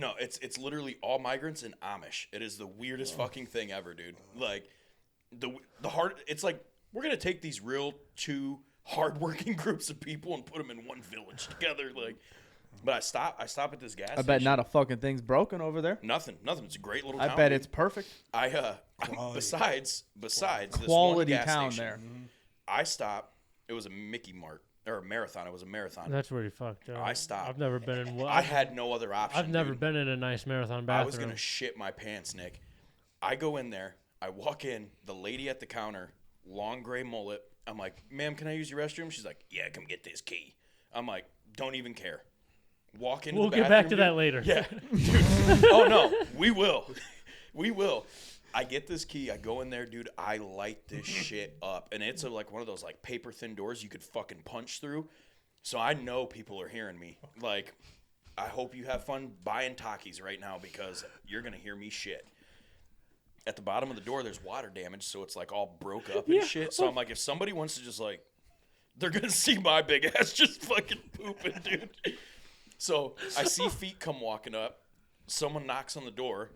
no, it's literally all migrants and Amish. It is the weirdest fucking thing ever, dude. Like the hard it's like we're going to take these real two hardworking groups of people and put them in one village together like but I stop at this gas I bet station. not a fucking thing's broken over there. Nothing. It's a great little I town. bet dude. it's perfect. Besides this Quality one gas town station, there. I stopped. It was a Mickey Mart or a marathon. It was a marathon. That's where you fucked up. I stopped. I've never been in one. I had no other option. I've never dude. been in a nice marathon I bathroom. was gonna shit my pants, Nick. I go in there. I walk in. The lady at the counter, long gray mullet. I'm like, "Ma'am, can I use your restroom?" She's like, "Yeah, come get this key." I'm like, "Don't even care." Walk into We'll the get back bathroom, to that dude. later. Yeah, dude. Oh no, we will. We will. I get this key. I go in there, dude. I light this shit up, and it's like one of those like paper thin doors you could fucking punch through. So I know people are hearing me. Like, I hope you have fun buying Takis right now because you're gonna hear me shit. At the bottom of the door, there's water damage, so it's like all broke up and Yeah. shit. So I'm like, if somebody wants to just like, they're gonna see my big ass just fucking pooping, dude. So I see feet come walking up. Someone knocks on the door,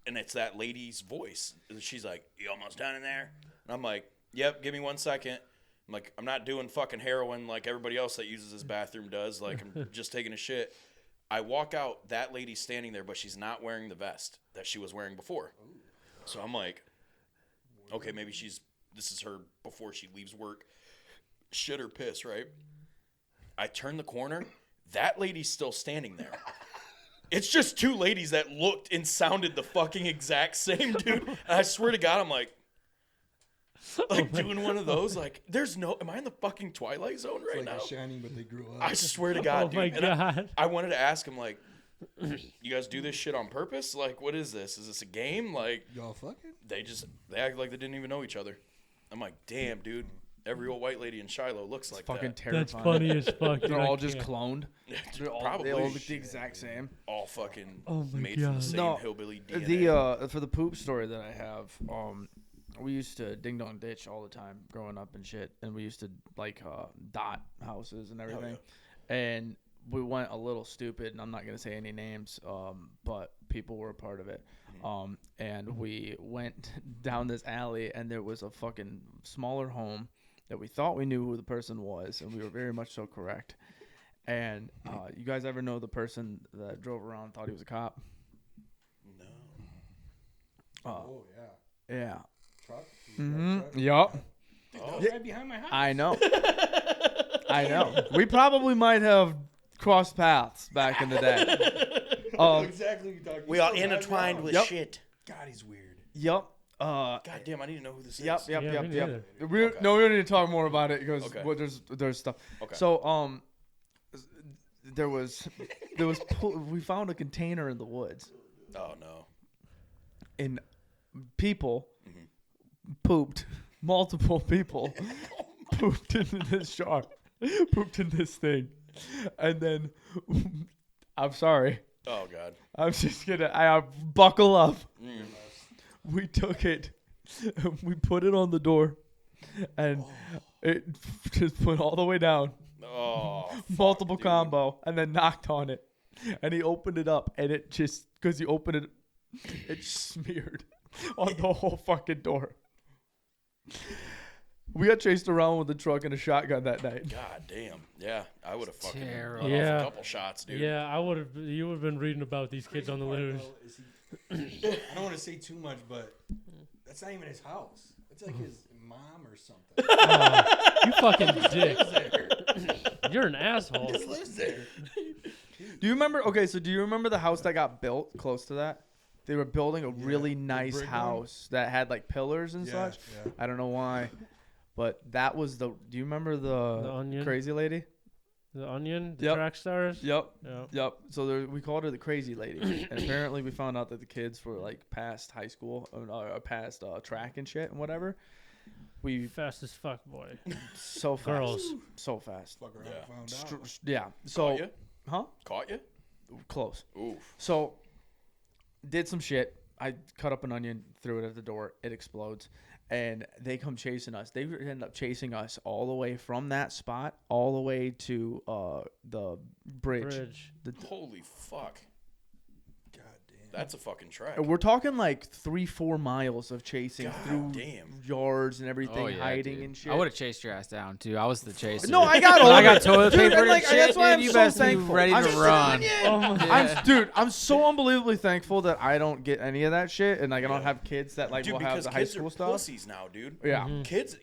and it's that lady's voice. And she's like, "You almost done in there?" And I'm like, "Yep, give me 1 second." I'm like, "I'm not doing fucking heroin like everybody else that uses this bathroom does. Like, I'm just taking a shit." I walk out. That lady's standing there, but she's not wearing the vest that she was wearing before. So I'm like, okay, maybe this is her before she leaves work. Shit or piss, right? I turn the corner. That lady's still standing there. It's just two ladies that looked and sounded the fucking exact same, dude. And I swear to God, I'm like doing one of those. Like, am I in the fucking Twilight Zone right Like now? The Shining, but they grew up. I swear to God, Oh dude. my And God. I wanted to ask him, like, you guys do this shit on purpose? Like, what is this? Is this a game? Like, Y'all fucking? they act like they didn't even know each other. I'm like, damn, dude. every old white lady in Shiloh looks like Fucking that. terrifying. That's funny as fuck. Dude, They're I all just can't. cloned. Probably. They all look the exact same. All fucking Oh my made from the God. same No, hillbilly DNA. For the poop story that I have, we used to ding dong ditch all the time growing up and shit, and we used to like dot houses and everything, and we went a little stupid, and I'm not gonna say any names, but people were a part of it, and we went down this alley, and there was a fucking smaller home that we thought we knew who the person was, and we were very much so correct. And you guys ever know the person that drove around and thought he was a cop? No. Oh yeah. Yeah. Truck. Yup. Oh. Right behind my house. I know. I know. We probably might have crossed paths back in the day. Exactly what you're talking. We are intertwined with Yep. shit. God, he's weird. Yup. God damn, I need to know who this is. Yep. Yeah, me neither. No, we don't need to talk more about it because Okay. well, there's stuff. Okay. So there was we found a container in the woods, Oh no. and people pooped. Multiple people pooped into this jar, pooped in this thing, and then I'm sorry. Oh god. I'm just gonna buckle up. We took it, we put it on the door, and it just went all the way down, Oh. multiple dude. combo, and then knocked on it, and he opened it up, and it just because he opened it, it smeared on the whole fucking door. We got chased around with a truck and a shotgun that night. God damn. Yeah, I would have fucking terrible. let off Yeah. a couple shots, dude. Yeah, I would have. You would have been reading about these kids on the news. I don't want to say too much, but that's not even his house. It's like his mom or something. You fucking dick. You're an asshole. He lives there. Do you remember? Okay, so do you remember the house that got built close to that? They were building a really nice brick one? house that had like pillars and such. Yeah. I don't know why, but that was the. Do you remember the Onion? crazy lady? The Onion, the Yep. track stars. Yep. Yeah. Yep. So we called her the crazy lady, and apparently we found out that the kids were like past high school, past track and shit and whatever. We Fast as fuck, boy. so fast, Girls. so fast. Fuck around, Yeah. found out. Yeah. So Caught you? huh? Caught you? Close. Oof. So, did some shit. I cut up an onion, threw it at the door. It explodes, and they come chasing us. They end up chasing us all the way from that spot, all the way to the bridge. Holy fuck. God damn. That's a fucking trek. We're talking like 3-4 miles of chasing God through damn. yards and everything, Oh, yeah, hiding dude. and shit. I would have chased your ass down too. I was the chaser. No, I got When all I of got it. toilet Dude, paper and, and like, shit, that's why dude, I'm you so best be thankful. ready I'm to so- run. Dude, I'm so unbelievably thankful that I don't get any of that shit, and like I don't have kids that like Dude, will have because the high kids school are stuff. pussies now, dude. Yeah. Kids,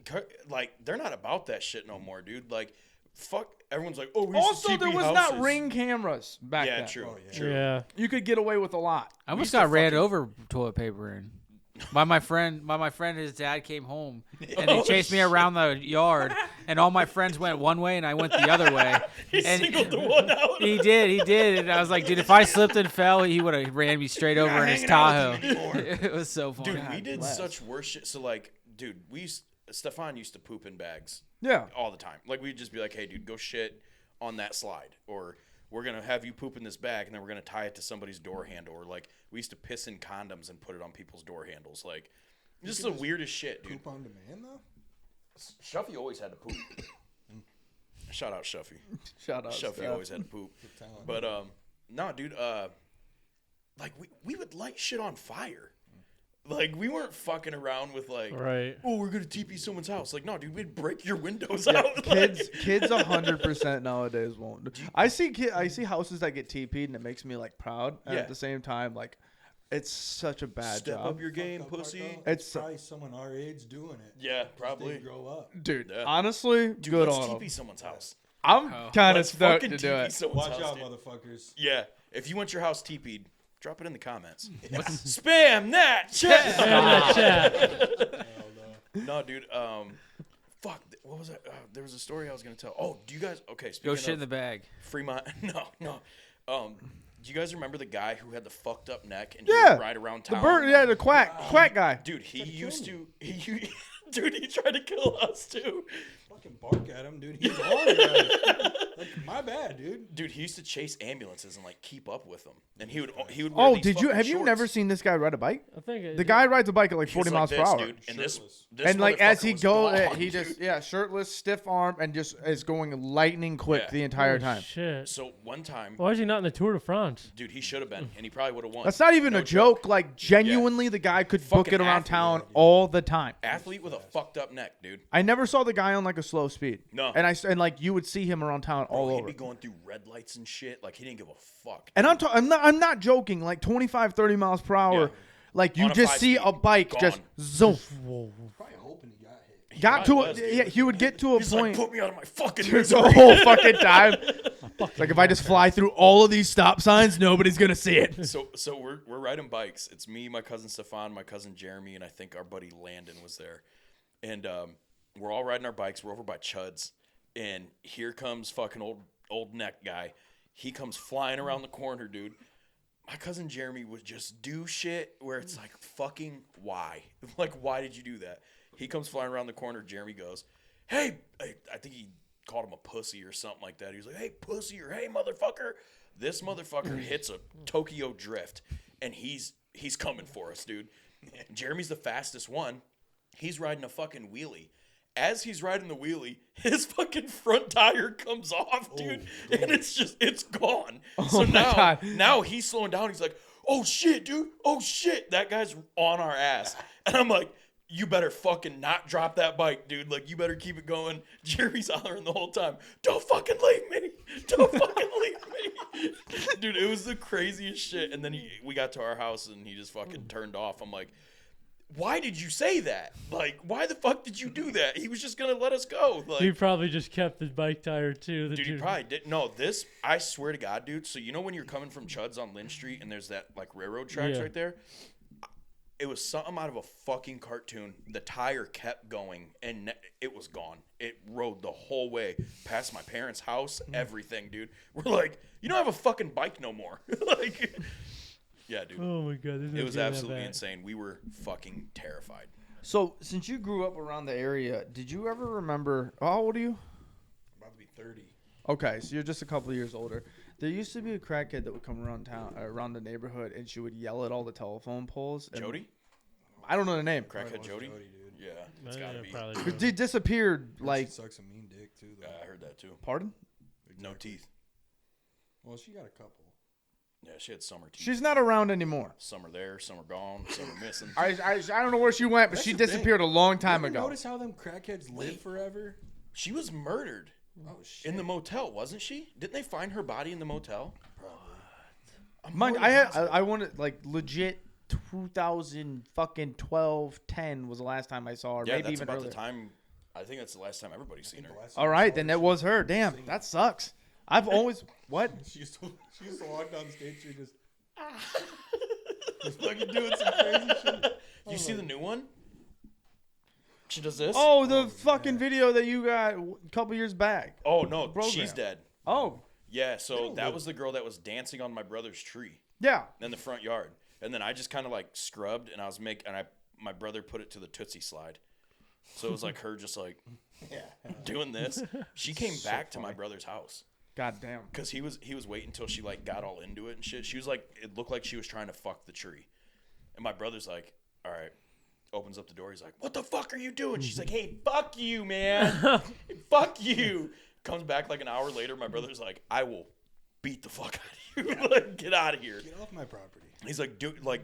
like, they're not about that shit no more, dude. Like, fuck. Everyone's like, oh, we used Also, to there TP was houses. not ring cameras back Yeah, then. true. Oh, yeah. True. Yeah. You could get away with a lot. I almost used to got ran fucking- over toilet paper and by my friend. His dad came home and Oh, he chased me around the yard, and all my friends went one way and I went the other way. He And- singled the one out. He did, and I was like, dude, if I slipped and fell, he would have ran me straight over in his Tahoe. It was so funny. Dude, we did bless. such worse shit. So, like, dude, Stefan used to poop in bags Yeah. all the time. Like, we'd just be like, hey, dude, go shit on that slide. Or we're going to have you poop in this bag, and then we're going to tie it to somebody's door handle. Or, like, we used to piss in condoms and put it on people's door handles. Like, just the weirdest shit, dude. Poop on demand though. Shuffy always had to poop. Shout out Shuffy. Shout out. Shuffy Steph. always had to poop. talent. But no, dude, like we would light shit on fire. Like we weren't fucking around with like, Right. oh, we're gonna TP someone's house. Like, no, dude, we'd break your windows Yeah, out. kids, Like, kids, 100% nowadays won't. I see houses that get TP'd, and it makes me like proud. And Yeah. at the same time, like, it's such a bad step job, up your game, Fucked up part, pussy. though, It's- probably someone our age doing it. Yeah, Just probably. didn't grow up. dude. Yeah. Honestly, Dude, good let's on TP 'em. someone's house. I'm kind of Let's stoked fucking to do TP it. someone's Watch house, out, dude. motherfuckers. Yeah, if you want your house TP'd, drop it in the comments. Spam that chat. Yeah, chat. No, dude. Fuck. What was that? There was a story I was gonna tell. Oh, do you guys? Okay, speaking Go of shit in the bag. Fremont. No. Do you guys remember the guy who had the fucked up neck and Yeah. he would ride around The town? bird, yeah, the quack guy. Dude, he used to. He Dude, he tried to kill us too. Fucking bark at him, dude. He's on guys. Like, my bad, dude. Dude, he used to chase ambulances and like keep up with them, and he would wear Oh, these did you? fucking Have you shorts. never seen this guy ride a bike? I think The guy rides a bike at like He's 40 like miles per this, hour. dude, and this And like as motherfucker he was goes, gone, he dude. just shirtless, stiff arm, and just is going lightning quick Yeah. the entire time. Shit. So one time, Why is he not in the Tour de France? dude, he should have been, and he probably would have won. That's not even No a joke. Like genuinely, the guy could book Fucking it around athlete. town all the time. Athlete with a fucked up neck, dude. I never saw the guy on like a slow speed. No. And like you would see him around town all Bro, he'd over. be going through red lights and shit. Like he didn't give a fuck. And I'm not joking. Like 25, 30 miles per hour. Yeah. Like you On a just 5 see speed, a bike gone. just zoom. Probably hoping he got hit. Got to probably a, was, dude. yeah, he would get to a He's point. like, put me out of my fucking the misery. whole fucking time. It's like if I just fly through all of these stop signs, nobody's gonna see it. So we're riding bikes. It's me, my cousin Stefan, my cousin Jeremy, and I think our buddy Landon was there. And we're all riding our bikes. We're over by Chud's, and here comes fucking old neck guy. He comes flying around the corner, dude. My cousin Jeremy would just do shit where it's like, fucking why? Like, why did you do that? He comes flying around the corner. Jeremy goes, hey, I think he called him a pussy or something like that. He was like, hey, pussy, or hey, motherfucker. This motherfucker hits a Tokyo drift, and he's coming for us, dude. Jeremy's the fastest one. He's riding a fucking wheelie. As he's riding the wheelie, his fucking front tire comes off, dude, and it's gone. So now he's slowing down. He's like, oh shit, dude. Oh shit. That guy's on our ass. And I'm like, you better fucking not drop that bike, dude. Like, you better keep it going. Jeremy's hollering the whole time, don't fucking leave me. Don't fucking leave me. Dude, it was the craziest shit. And then we got to our house, and he just fucking turned off. I'm like, why did you say that? Like, why the fuck did you do that? He was just going to let us go. Like, He probably just kept the bike tire too. dude, he probably did. No, this, I swear to God, dude. So, you know when you're coming from Chud's on Lynn Street and there's that, like, railroad tracks Yeah. right there? It was something out of a fucking cartoon. The tire kept going, and it was gone. It rode the whole way past my parents' house, everything, dude. We're like, you don't have a fucking bike no more. Like, yeah, dude. Oh my god, It was absolutely insane. We were fucking terrified. So since you grew up around the area, did you ever remember? How old are you? About to be 30. Okay, so you're just a couple of years older. There used to be a crackhead that would come around town, around the neighborhood, and she would yell at all the telephone poles. And Jody? I don't know the name. Crackhead Jody? Jody, dude. Yeah, it's Yeah, gotta be. probably. He disappeared. She Like, sucks a mean dick too, though. I heard that too. pardon? No teeth. Well, she got a couple. Yeah, she had summer teeth. She's not around anymore. Some are there, some are gone, some are missing. I don't know where she went, but That's she the thing. disappeared a long time You ever ago. Notice how them crackheads live forever? She was murdered Oh shit! in the motel, wasn't she? Didn't they find her body in the motel? Mind, I wanted like legit 2000 fucking 12, 10 was the last time I saw her. Yeah, maybe that's even about earlier. the time. I think that's the last time everybody's seen her. All right, then that was her. Damn, that sucks. I've always what? She used to walk down State Street just fucking doing some crazy shit. You see the new one? She does this? Oh, the fucking video that you got a couple years back. Oh, no, program. she's dead. Oh, Yeah, so that was the girl that was dancing on my brother's tree yeah. in the front yard. And then I just kind of like scrubbed, and my brother put it to the Tootsie slide. So it was like her just like doing this. She came back to my brother's house. God damn. Because he was waiting until she like got all into it and shit. She was like, it looked like she was trying to fuck the tree. And my brother's like, all right. Opens up the door. He's like, what the fuck are you doing? She's like, hey, fuck you, man. Fuck you. Comes back like an hour later. My brother's like, I will beat the fuck out of you. Like, get out of here. Get off my property. He's like, dude, like,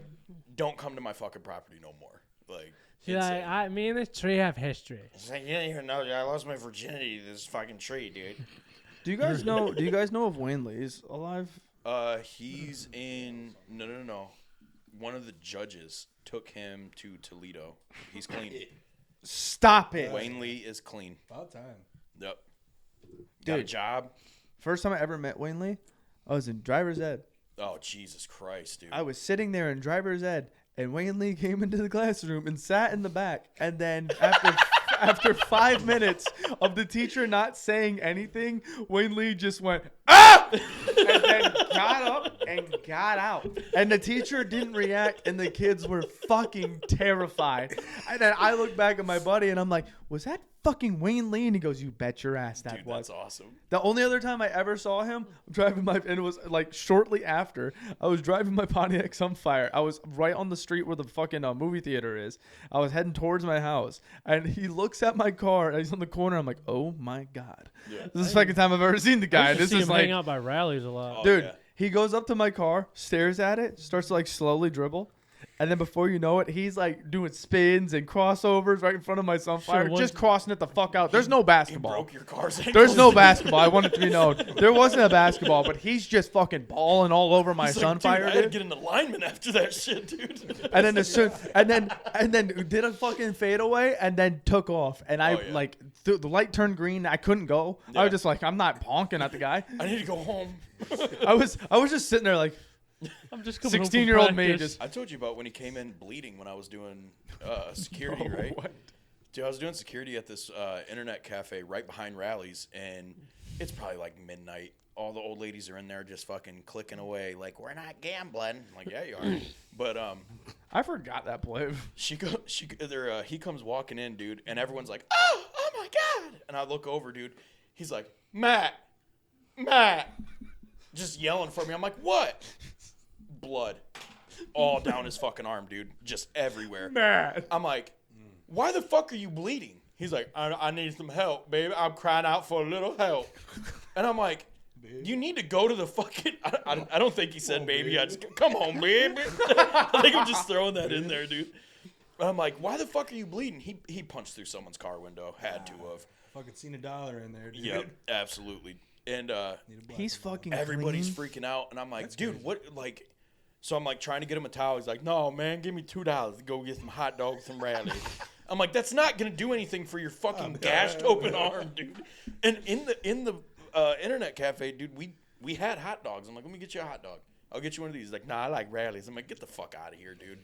don't come to my fucking property no more. Like, She's like, me and this tree have history. It's like, you don't even know. I lost my virginity to this fucking tree, dude. Do you guys know? Do you guys know if Wayne Lee's alive? He's in no. One of the judges took him to Toledo. He's clean. Stop it. Wayne Lee is clean. About time. Yep. Got a Dude. job. First time I ever met Wayne Lee, I was in driver's ed. Oh, Jesus Christ, dude. I was sitting there in driver's ed, and Wayne Lee came into the classroom and sat in the back. And then after 5 minutes of the teacher not saying anything, Wayne Lee just went, ah! And then got up and got out. And the teacher didn't react, and the kids were fucking terrified. And then I look back at my buddy, and I'm like, was that fucking Wayne Lee? And he goes, you bet your ass that Dude, was. that's awesome. The only other time I ever saw him driving and it was like shortly after, I was driving my Pontiac Sunfire. I was right on the street where the fucking movie theater is. I was heading towards my house, and he looks at my car, and he's on the corner. I'm like, oh my God. Yeah. This is the second time I've ever seen the guy. I used to This see is him like, hang out by rallies a lot. Oh, dude, yeah. he goes up to my car, stares at it, starts to like slowly dribble. And then before you know it, he's like doing spins and crossovers right in front of my Sunfire, Sure, just crossing it the fuck out. There's no You basketball. broke your car's ankles. There's no basketball. I want it to be known. There wasn't a basketball, but he's just fucking balling all over my He's like, Sunfire, dude, I had to dude. get in alignment after that shit, dude. And then and then did a fucking fadeaway and then took off. And I Oh, yeah. like the light turned green. I couldn't go. I Yeah. was just like, I'm not honking at the guy. I need to go home. I was just sitting there like I'm just coming home from 16-year-old me practice. just. I told you about when he came in bleeding when I was doing security, Oh, right? what? Dude, I was doing security at this internet cafe right behind Rallies, and it's probably like midnight. All the old ladies are in there just fucking clicking away, like, we're not gambling. I'm like, yeah, you are. But I forgot that play. he comes walking in, dude, and everyone's like, oh my God. And I look over, dude. He's like, Matt, just yelling for me. I'm like, what? Blood all down his fucking arm, dude, just everywhere. Matt. I'm like, why the fuck are you bleeding? He's like, I need some help, baby. I'm crying out for a little help. And I'm like, you need to go to the fucking. I don't think he said baby. I just come on, baby. I think I'm just throwing that in there, dude. But I'm like, why the fuck are you bleeding? He punched through someone's car window. Had to have. Fucking seen $1 in there, dude. Yep, absolutely. And Need a black He's one. fucking everybody's clean. freaking out, and I'm like, That's dude, crazy. what, like, so I'm like trying to get him a towel. He's like, no, man, give me $2 to go get some hot dogs from Raleigh. I'm like, that's not gonna do anything for your fucking gashed open arm, dude. And in the internet cafe, dude, we had hot dogs. I'm like, let me get you a hot dog. I'll get you one of these. He's like, nah, I like Rallies. I'm like, get the fuck out of here, dude.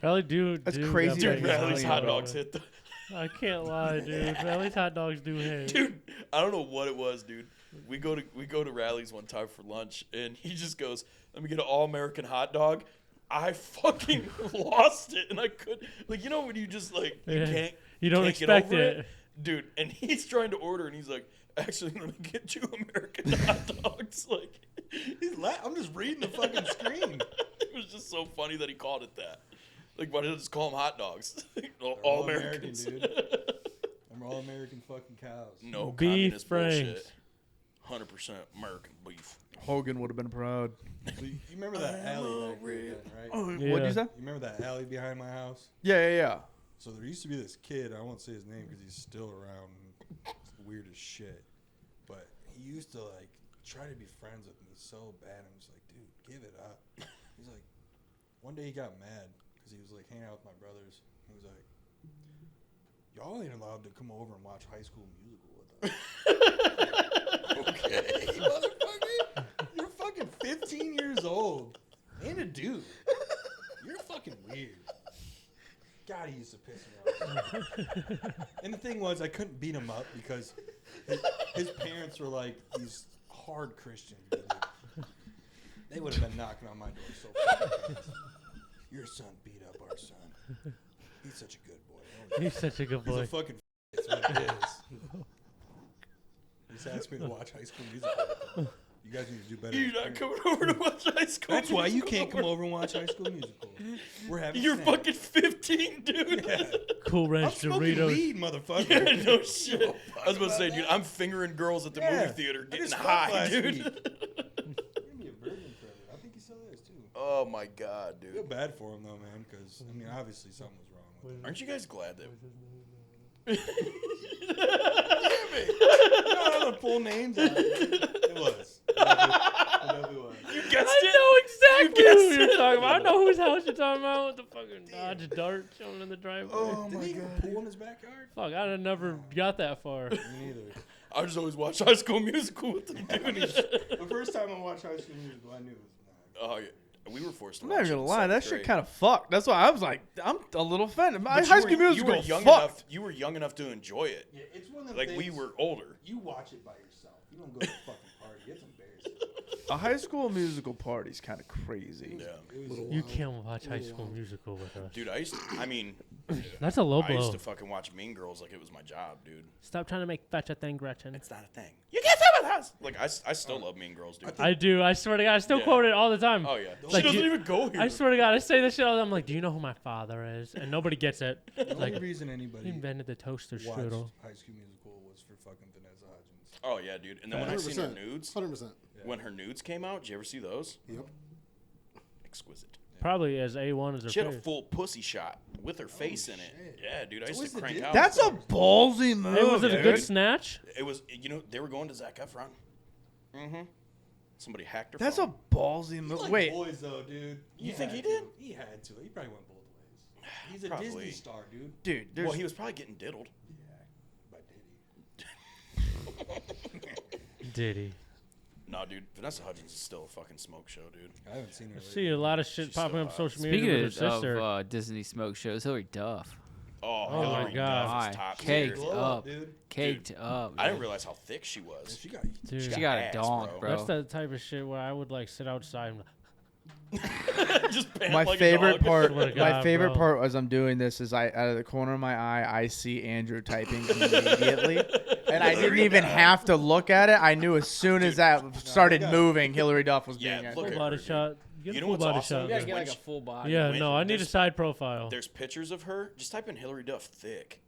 Rally dude. That's dude, crazy that that Dude, he's fucking Rally's telling hot you, dogs bro. hit the. I can't lie, dude. Rally's hot dogs do hit. Dude, I don't know what it was, dude. We go to Rallies one time for lunch, and he just goes, "Let me get an all-American hot dog." I fucking lost it, and I could, like, you know when you just like you Yeah. can't, You don't can't get expect over it. dude. And he's trying to order, and he's like, "Actually, let me get you American hot dogs." Like, I'm just reading the fucking screen. it was just so funny that he called it that. Like, why did I just call them hot dogs? all Americans, dude. I'm all American fucking cows. No Beef communist franks. bullshit. 100% American beef. Hogan would have been proud. So you remember that alley back there, then, right? Yeah. What'd you say? You remember that alley behind my house? Yeah. So there used to be this kid. I won't say his name because he's still around. He's weird as shit. But he used to like try to be friends with me so bad. I'm just like, dude, give it up. He's like, one day he got mad because he was like hanging out with my brothers. He was like, y'all ain't allowed to come over and watch High School Musical with us. Okay, motherfucker. You're fucking 15 years old and a dude. You're fucking weird. God, he used to piss me off. And the thing was, I couldn't beat him up because his parents were like these hard Christians. Dude. They would have been knocking on my door so fucking fast. Your son beat up our son. He's such a good boy. He's such a good He's boy. a fucking it's what it is. He just asked me to watch High School Musical. You guys need to do better. You're not coming over to watch High School That's why you Musical? can't come over and watch High School Musical. We're having You're snacks. fucking 15, dude. Yeah. Cool I'm Ranch smoking Doritos. weed, motherfucker. Yeah, no shit. I was about to say, dude, I'm fingering girls at the Yeah. movie theater I getting just high, fucked last dude. week. You're gonna be a virgin forever. I think he still is too. Oh my god, I feel dude. bad for him though, man, because I mean, obviously something was wrong with him. Aren't you guys glad that? No, I'm gonna pull names out. It was. It definitely was. You guessed I it. know exactly guessed who you're it. talking about. I know whose house you're talking about with the fucking Dodge Dart showing in the driveway. Oh Didn't my he have a god. pool in his backyard? Fuck, I never got that far. Me neither. I just always watch High School Musical with them, dude. The first time I watched High School Musical, I knew it was not. Oh yeah. we were forced to I'm watch not it gonna in lie, that seventh shit grade. kind of fucked. That's why I was like, I'm a little offended. My But High you School were- Musical You were young fucked. enough. You were young enough to enjoy it. Yeah, it's one of them Like things, we were older. You watch it by yourself. You don't go to a fucking party. It's embarrassing. A High School Musical party's kind of crazy. Yeah, It was You can't watch High School Musical with us. dude. I mean, That's a low I used blow. to fucking watch Mean Girls like it was my job, dude. Stop trying to make fetch a thing, Gretchen. It's not a thing. You can't say with us. Like I still love Mean Girls, dude. I do. I swear to God, I still Yeah. quote it all the time. Oh yeah, Like, she doesn't you- even go here. I swear to God, I say this shit all the time. I'm like, do you know who my father is? And nobody gets it. The Like, only reason he anybody invented the toaster watched strudel. High School Musical was for fucking Vanessa Hudgens. Oh yeah, dude. And then when I seen her nudes, 100%. when her nudes came out, did you ever see those? Yep. Exquisite. Probably as A1 as her She had a face. full pussy shot with her face in it. shit. Yeah, dude. I So used what's to the crank deal? out. That's a ballsy move. Hey, was it a dude. good snatch? It was. You know, they were going to Zac Efron. Mm-hmm. Somebody hacked her. That's phone. a ballsy He move. liked Wait, boys though, dude. You think he had did? to. He had to. He probably went both ways. He's a Probably. Disney star, dude. dude, there's Well, he was probably getting diddled. Yeah, by Diddy. Did he? No, dude. Vanessa Hudgens is still a fucking smoke show, dude. I haven't seen her. I lately. see a lot of shit She's popping so up hot. social media Speaking with her sister. of Disney smoke shows, Hillary Duff, Oh, Oh, my Hillary God. Duff is top Caked tier. Glow up. dude. caked up. I didn't dude. realize how thick she was. She got. Dude, She got a ass, donk, bro. that's the type of shit where I would like sit outside and Just pant my like a favorite dog. part. Swear to My God, favorite bro. part as I'm doing this is I out of the corner of my eye I see Andrew typing immediately, and I didn't even have to look at it. I knew as soon as that started moving, Hillary Duff was Yeah, being. look full at body her, dude. shot. Get You a know full what's body awesome? shot. You gotta Yeah, get like when a full body. Yeah, when no, I need a there's- side profile. There's pictures of her. Just type in Hillary Duff thick.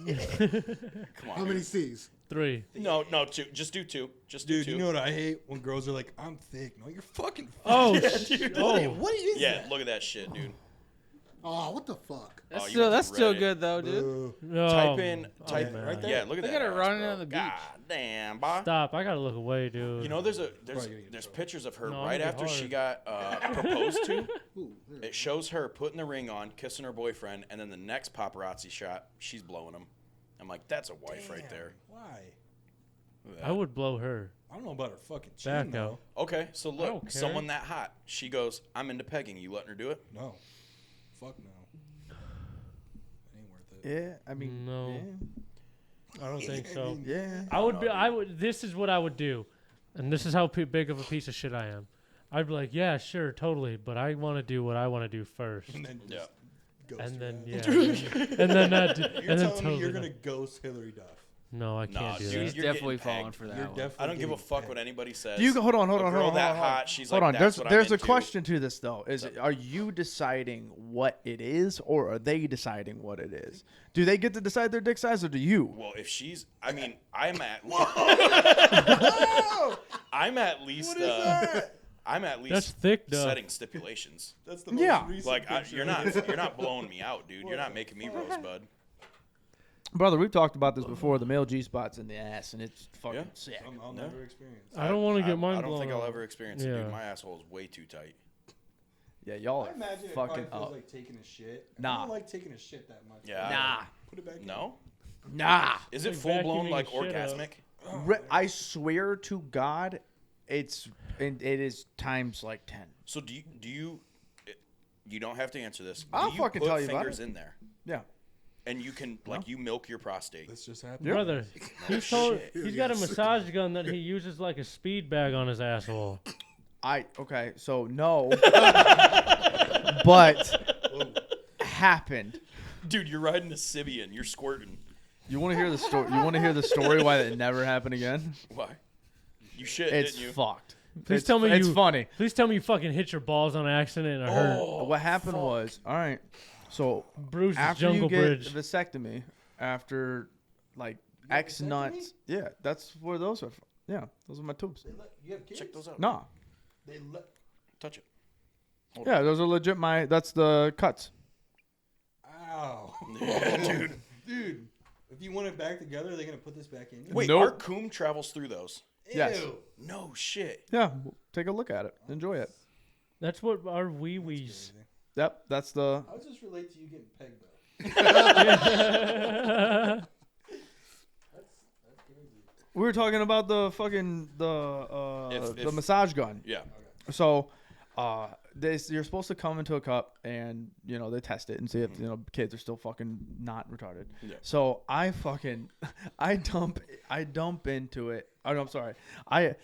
Come on. How many dude. C's? 3. No, two. Just do two. Just do Dude, two. you know what I hate when girls are like, "I'm thick." No, you're fucking. Oh, dude. oh. What is Yeah, that? look at that shit, dude. Oh, what the fuck? That's Oh, you still went to that's still Reddit. good though, dude. Boo. No. Type in, Oh, type man. right there. Yeah, look at Look that. at her ass, running bro. on the beach. God damn, boy. Stop! I gotta look away, dude. You know, there's Probably gonna get pictures of her No, I'm right gonna after get she hard. got proposed to. Ooh, there It shows her putting the ring on, kissing her boyfriend, and then the next paparazzi shot, she's blowing him. I'm like, that's a wife right Damn, there. Why? Look at I that. would blow her. I don't know about her fucking chin Back though. out. Okay, so look, don't care. someone that hot. She goes, I'm into pegging. You letting her do it? No. Fuck no. It ain't worth it. Yeah, I mean, No. I don't think so. yeah. I would be. I would. This is what I would do, and this is how big of a piece of shit I am. I'd be like, yeah, sure, totally, but I want to do what I want to do first, And then Yeah. just ghost and her then ass. yeah, and then that. You're And then telling me totally. you're not. gonna ghost Hillary Duff? No, I can't Nah, do dude, that. He's you're definitely getting falling pegged. for that You're one. definitely. I don't give a getting fuck pegged. what anybody says. You hold on, hold A on, girl hold on, that hold on. hot, she's Hold like, on. that's There's what I'm there's a into. question to this though. Is it, are you deciding what it is, or are they deciding what it is? Do they get to decide their dick size, or do you? Well, if she's, I mean, I'm at least, I'm at least That's thick, though. setting stipulations. That's the Yeah. most recent Like, picture. you're not blowing me out, dude. You're not making me rosebud. Brother, we've talked about this before. The male G spot's in the ass, and it's fucking Yeah. sick. I'll No. never experience. I don't want to get mine I don't blown think I'll out. ever experience it, Yeah. dude. My asshole is way too tight. Yeah, y'all I are imagine it probably fucking feels up. like taking a shit. I Nah. don't like taking a shit that much. Yeah. Nah, Put it back in. No? nah. Is it Like full blown vacuuming like shit up. orgasmic? I swear to God, it is times like 10. So do you you don't have to answer this. I'll do you fucking put tell you about fingers it. in there? Yeah. And you can like you milk your prostate. This just happened. Brother, he's told, shit. he's got a massage gun that he uses like a speed bag on his asshole. Okay, so no, but happened. Dude, you're riding a Sibian. You're squirting. You want to hear the story? You want to hear the story why that never happened again? Why? You shit, It's didn't you? fucked. Please It's- tell me it's you- funny. Please tell me you fucking hit your balls on accident and it hurt. Oh, What happened fuck. was, all right. So Bruce's after Jungle you get Bridge. a vasectomy, after like X nuts, yeah, that's where those are. From. Yeah, those are my tubes. You have kids? Check those out. Nah, They Touch it. yeah, those are legit. That's the cuts. Ow. Yeah, dude. Dude, if you want it back together, are they going to put this back in? Wait, Nope. our coom travels through those. Yes. Ew. No shit. Yeah, take a look at it. Enjoy it. That's what our wee wees. Crazy. Yep, that's the. I'll just relate to you getting pegged, though. We were talking about the fucking the If- massage gun. Yeah. So, you're supposed to come into a cup and they test it and see if kids are still fucking not retarded. Yeah. So I dump into it. Oh, no, I'm sorry. I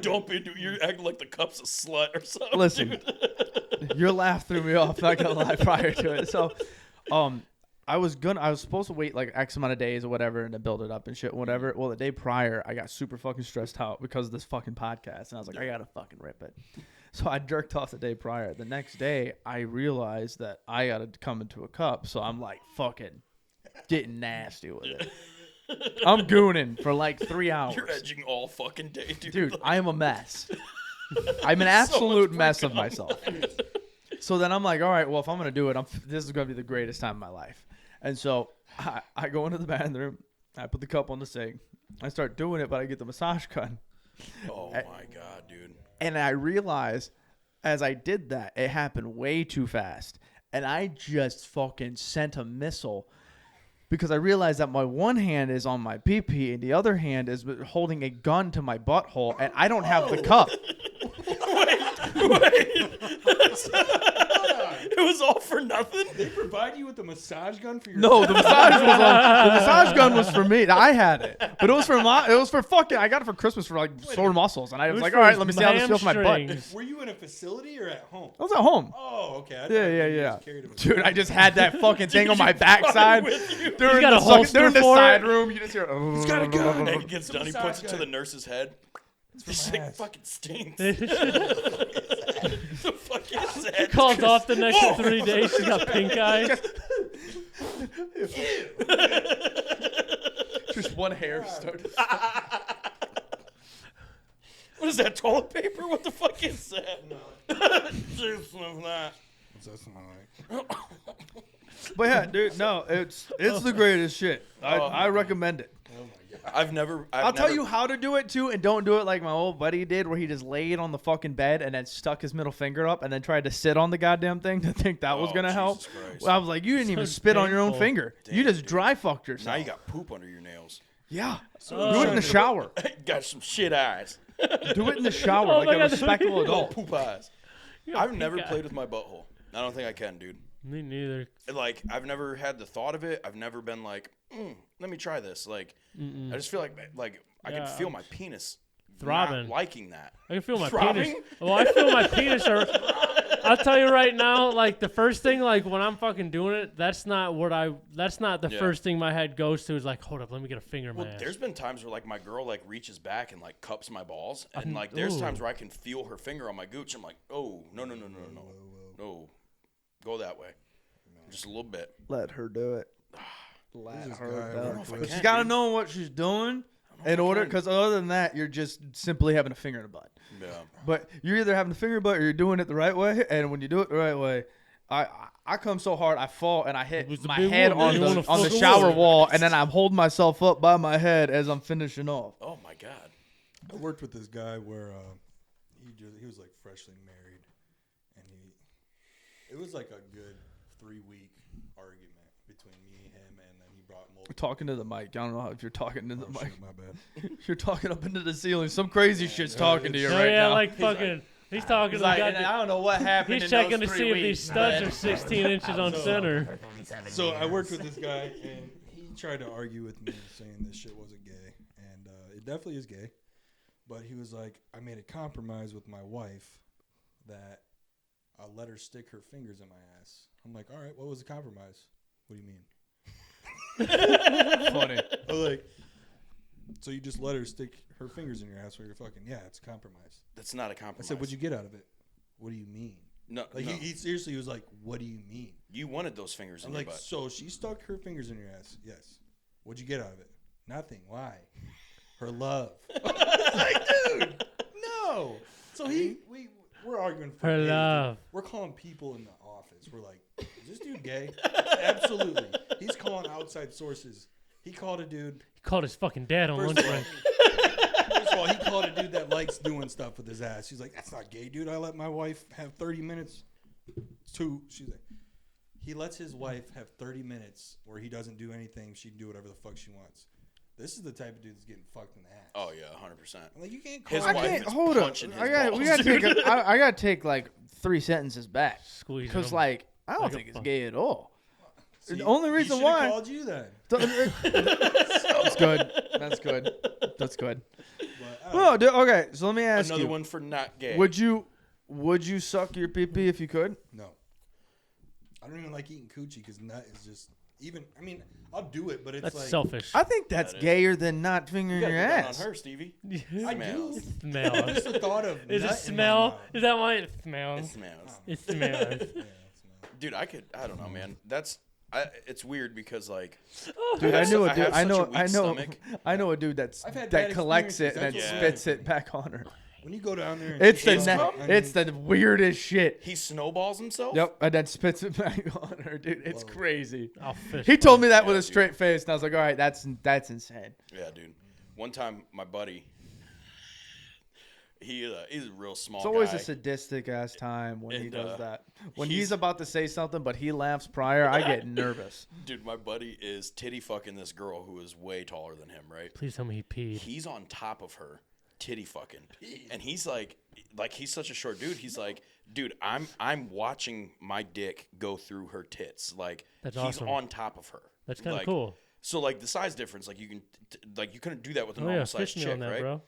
dump into it. You're acting like the cup's a slut or something. Listen, dude. your laugh threw me off. Not gonna lie, prior to it. So, I was supposed to wait like X amount of days or whatever and to build it up and shit, whatever. Well, the day prior, I got super fucking stressed out because of this fucking podcast, and I was like, I gotta fucking rip it. So I jerked off the day prior. The next day, I realized that I gotta come into a cup. So I'm like fucking getting nasty with it. I'm gooning for like 3 hours. You're edging all fucking day, dude. Dude, I am a mess. I'm an absolute mess of myself. So then I'm like, all right, well, if I'm going to do it, this is going to be the greatest time of my life. And so I go into the bathroom. I put the cup on the sink. I start doing it, but I get the massage gun. Oh, my God, dude. And I realize as I did that, it happened way too fast. And I just fucking sent a missile because I realized that my one hand is on my pee-pee and the other hand is holding a gun to my butthole, and I don't have the cup. Wait. It was all for nothing? They provide you with a massage gun for your No, the massage gun was for me. I had it, but it was for fucking. I got it for Christmas for like sore muscles, and I was like, all right, let me see how this feels my butt. hamstrings. Were you in a facility or at home? I was at home. Oh, okay. I thought Yeah. you just carried a Dude, I just had that fucking thing on you my brought it backside. with you? During got a holster during the for side it? room, you just hear. He's got a gun. And he gets done. He massage puts it to gun. the nurse's head. This thing fucking stinks. He The fuck is that? calls off the next 3 days. She's got pink eye. Just one hair started. What is that, toilet paper? What the fuck is that? Just of that. That's not like. But yeah, dude, no, it's the greatest shit. I recommend it. I'll Tell you how to do it too, and don't do it like my old buddy did, where he just laid on the fucking bed and then stuck his middle finger up and then tried to sit on the goddamn thing to think that was gonna help. Jesus Christ. Well, I was like, you didn't even So spit on your own painful. finger. You Damn, just dude. dry fucked yourself. Now you got poop under your nails. Yeah. Do it in the shower. Got some shit eyes. Do it in the shower Oh like my a God. respectable adult. Poop eyes. got I've pink never eye. played with my butthole. I don't think I can, dude. Me neither. Like, I've never had the thought of it. I've never been like, let me try this. Like, I just feel like I Yeah, can feel my penis throbbing. not liking that. I can feel my Throbbing? penis. Well, I feel my penis. I'll tell you right now, like the first thing, like when I'm fucking doing it, that's not the Yeah. first thing my head goes to is like, hold up, let me get a finger in my Well, ass. there's been times where like my girl like reaches back and like cups my balls, and like there's ooh. times where I can feel her finger on my gooch. I'm like, oh no, go that way, just a little bit. Let her do it. Let I don't know if I But she's can, got to dude. know what she's doing if I in order, can. because other than that, you're just simply having a finger in the butt. Yeah. But you're either having a finger in the butt or you're doing it the right way. And when you do it the right way, I come so hard, I fall and I hit was the my big head one, man. on You the wanna on the fuck a shower woman. wall, and then I'm holding myself up by my head as I'm finishing off. Oh my god. I worked with this guy where he was like freshly married, and it was like a good 3-week argument between me, him, and then he brought multiple. Talking to the mic. I don't know if you're talking to the Oh, mic. shit, my bad. You're talking up into the ceiling. Some crazy shit's talking to you Oh right yeah, now. like fucking. He's talking He's to the like, guy. and I don't know what happened. He's in checking those to 3 see if these weeks, studs but- are 16 inches on center. So I worked with this guy, and he tried to argue with me, saying this shit wasn't gay, and it definitely is gay. But he was like, I made a compromise with my wife that I'll let her stick her fingers in my ass. I'm like, all right, what was the compromise? What do you mean? Funny. I was like, so you just let her stick her fingers in your ass while you're fucking? Yeah, it's a compromise. That's not a I compromise. said, what'd you get out of it? What do you mean? No, Like no. he seriously was like, what do you mean? You wanted those fingers in I'm your like, butt. so she stuck her fingers in your ass. Yes. What'd you get out of it? Nothing. Why? Her love. Like, dude, no. So we're arguing for Her days, dude. love. We're calling people in the office. We're like, is this dude gay? Absolutely. He's calling outside sources. He called a dude. He called his fucking dad on First lunch of, all, break. first of all, he called a dude that likes doing stuff with his ass. He's like, that's not gay, dude. I let my wife have 30 minutes she's like, he lets his wife have 30 minutes where he doesn't do anything. She can do whatever the fuck she wants. This is the type of dude that's getting fucked in the ass. Oh yeah, 100%. Like you can't call His I wife can't is hold up. punching his We got balls, to take. dude. I got to take like 3 sentences back Squeeze because them. like I don't Like a think it's fuck. gay at all. See, The only he reason should've why. called you then. That's good. That's good. That's good. But, No, dude, okay. So let me ask Another you: one for not gay. Would you suck your pee pee if you could? no, I don't even like eating coochie because nut is just even. I mean, I'll do it, but it's That's like selfish. I think that's That is. gayer than not fingering you gotta your get down ass. on her, Stevie. I Smells. do. Smell. Just the thought of Is nut it in my smell? mouth. Is that why it It smells? smells. It smells. Yeah, it's Dude, I don't know, man. It's weird because like, Dude, I I have knew su- a I dude. have I such a know. weak I know. stomach. I know a dude that I've had bad collects it and then experiences, that's spits it back on her. when you go down there, and It's shit the comes out, I mean, it's the weirdest shit. he snowballs himself. Yep, and then spits it back on her, dude. It's Whoa. crazy. I'll fish. He told me that Yeah, with a dude. straight face, and I was like, "All right, that's insane." Yeah, dude. One time, my buddy, he's a real small It's always guy. a sadistic ass time when he And, does that. When he's- he's about to say something, but he laughs prior, I get nervous. Dude, my buddy is titty fucking this girl who is way taller than him, right? Please tell me he peed. He's on top of her, titty fucking, and he's like he's such a short dude. He's like, dude, I'm watching my dick go through her tits. Like That's he's awesome. on top of her. That's kind of Like, cool. So like the size difference, like you can, like you couldn't do that with a Oh normal yeah, size fish me chick, on that, right? bro.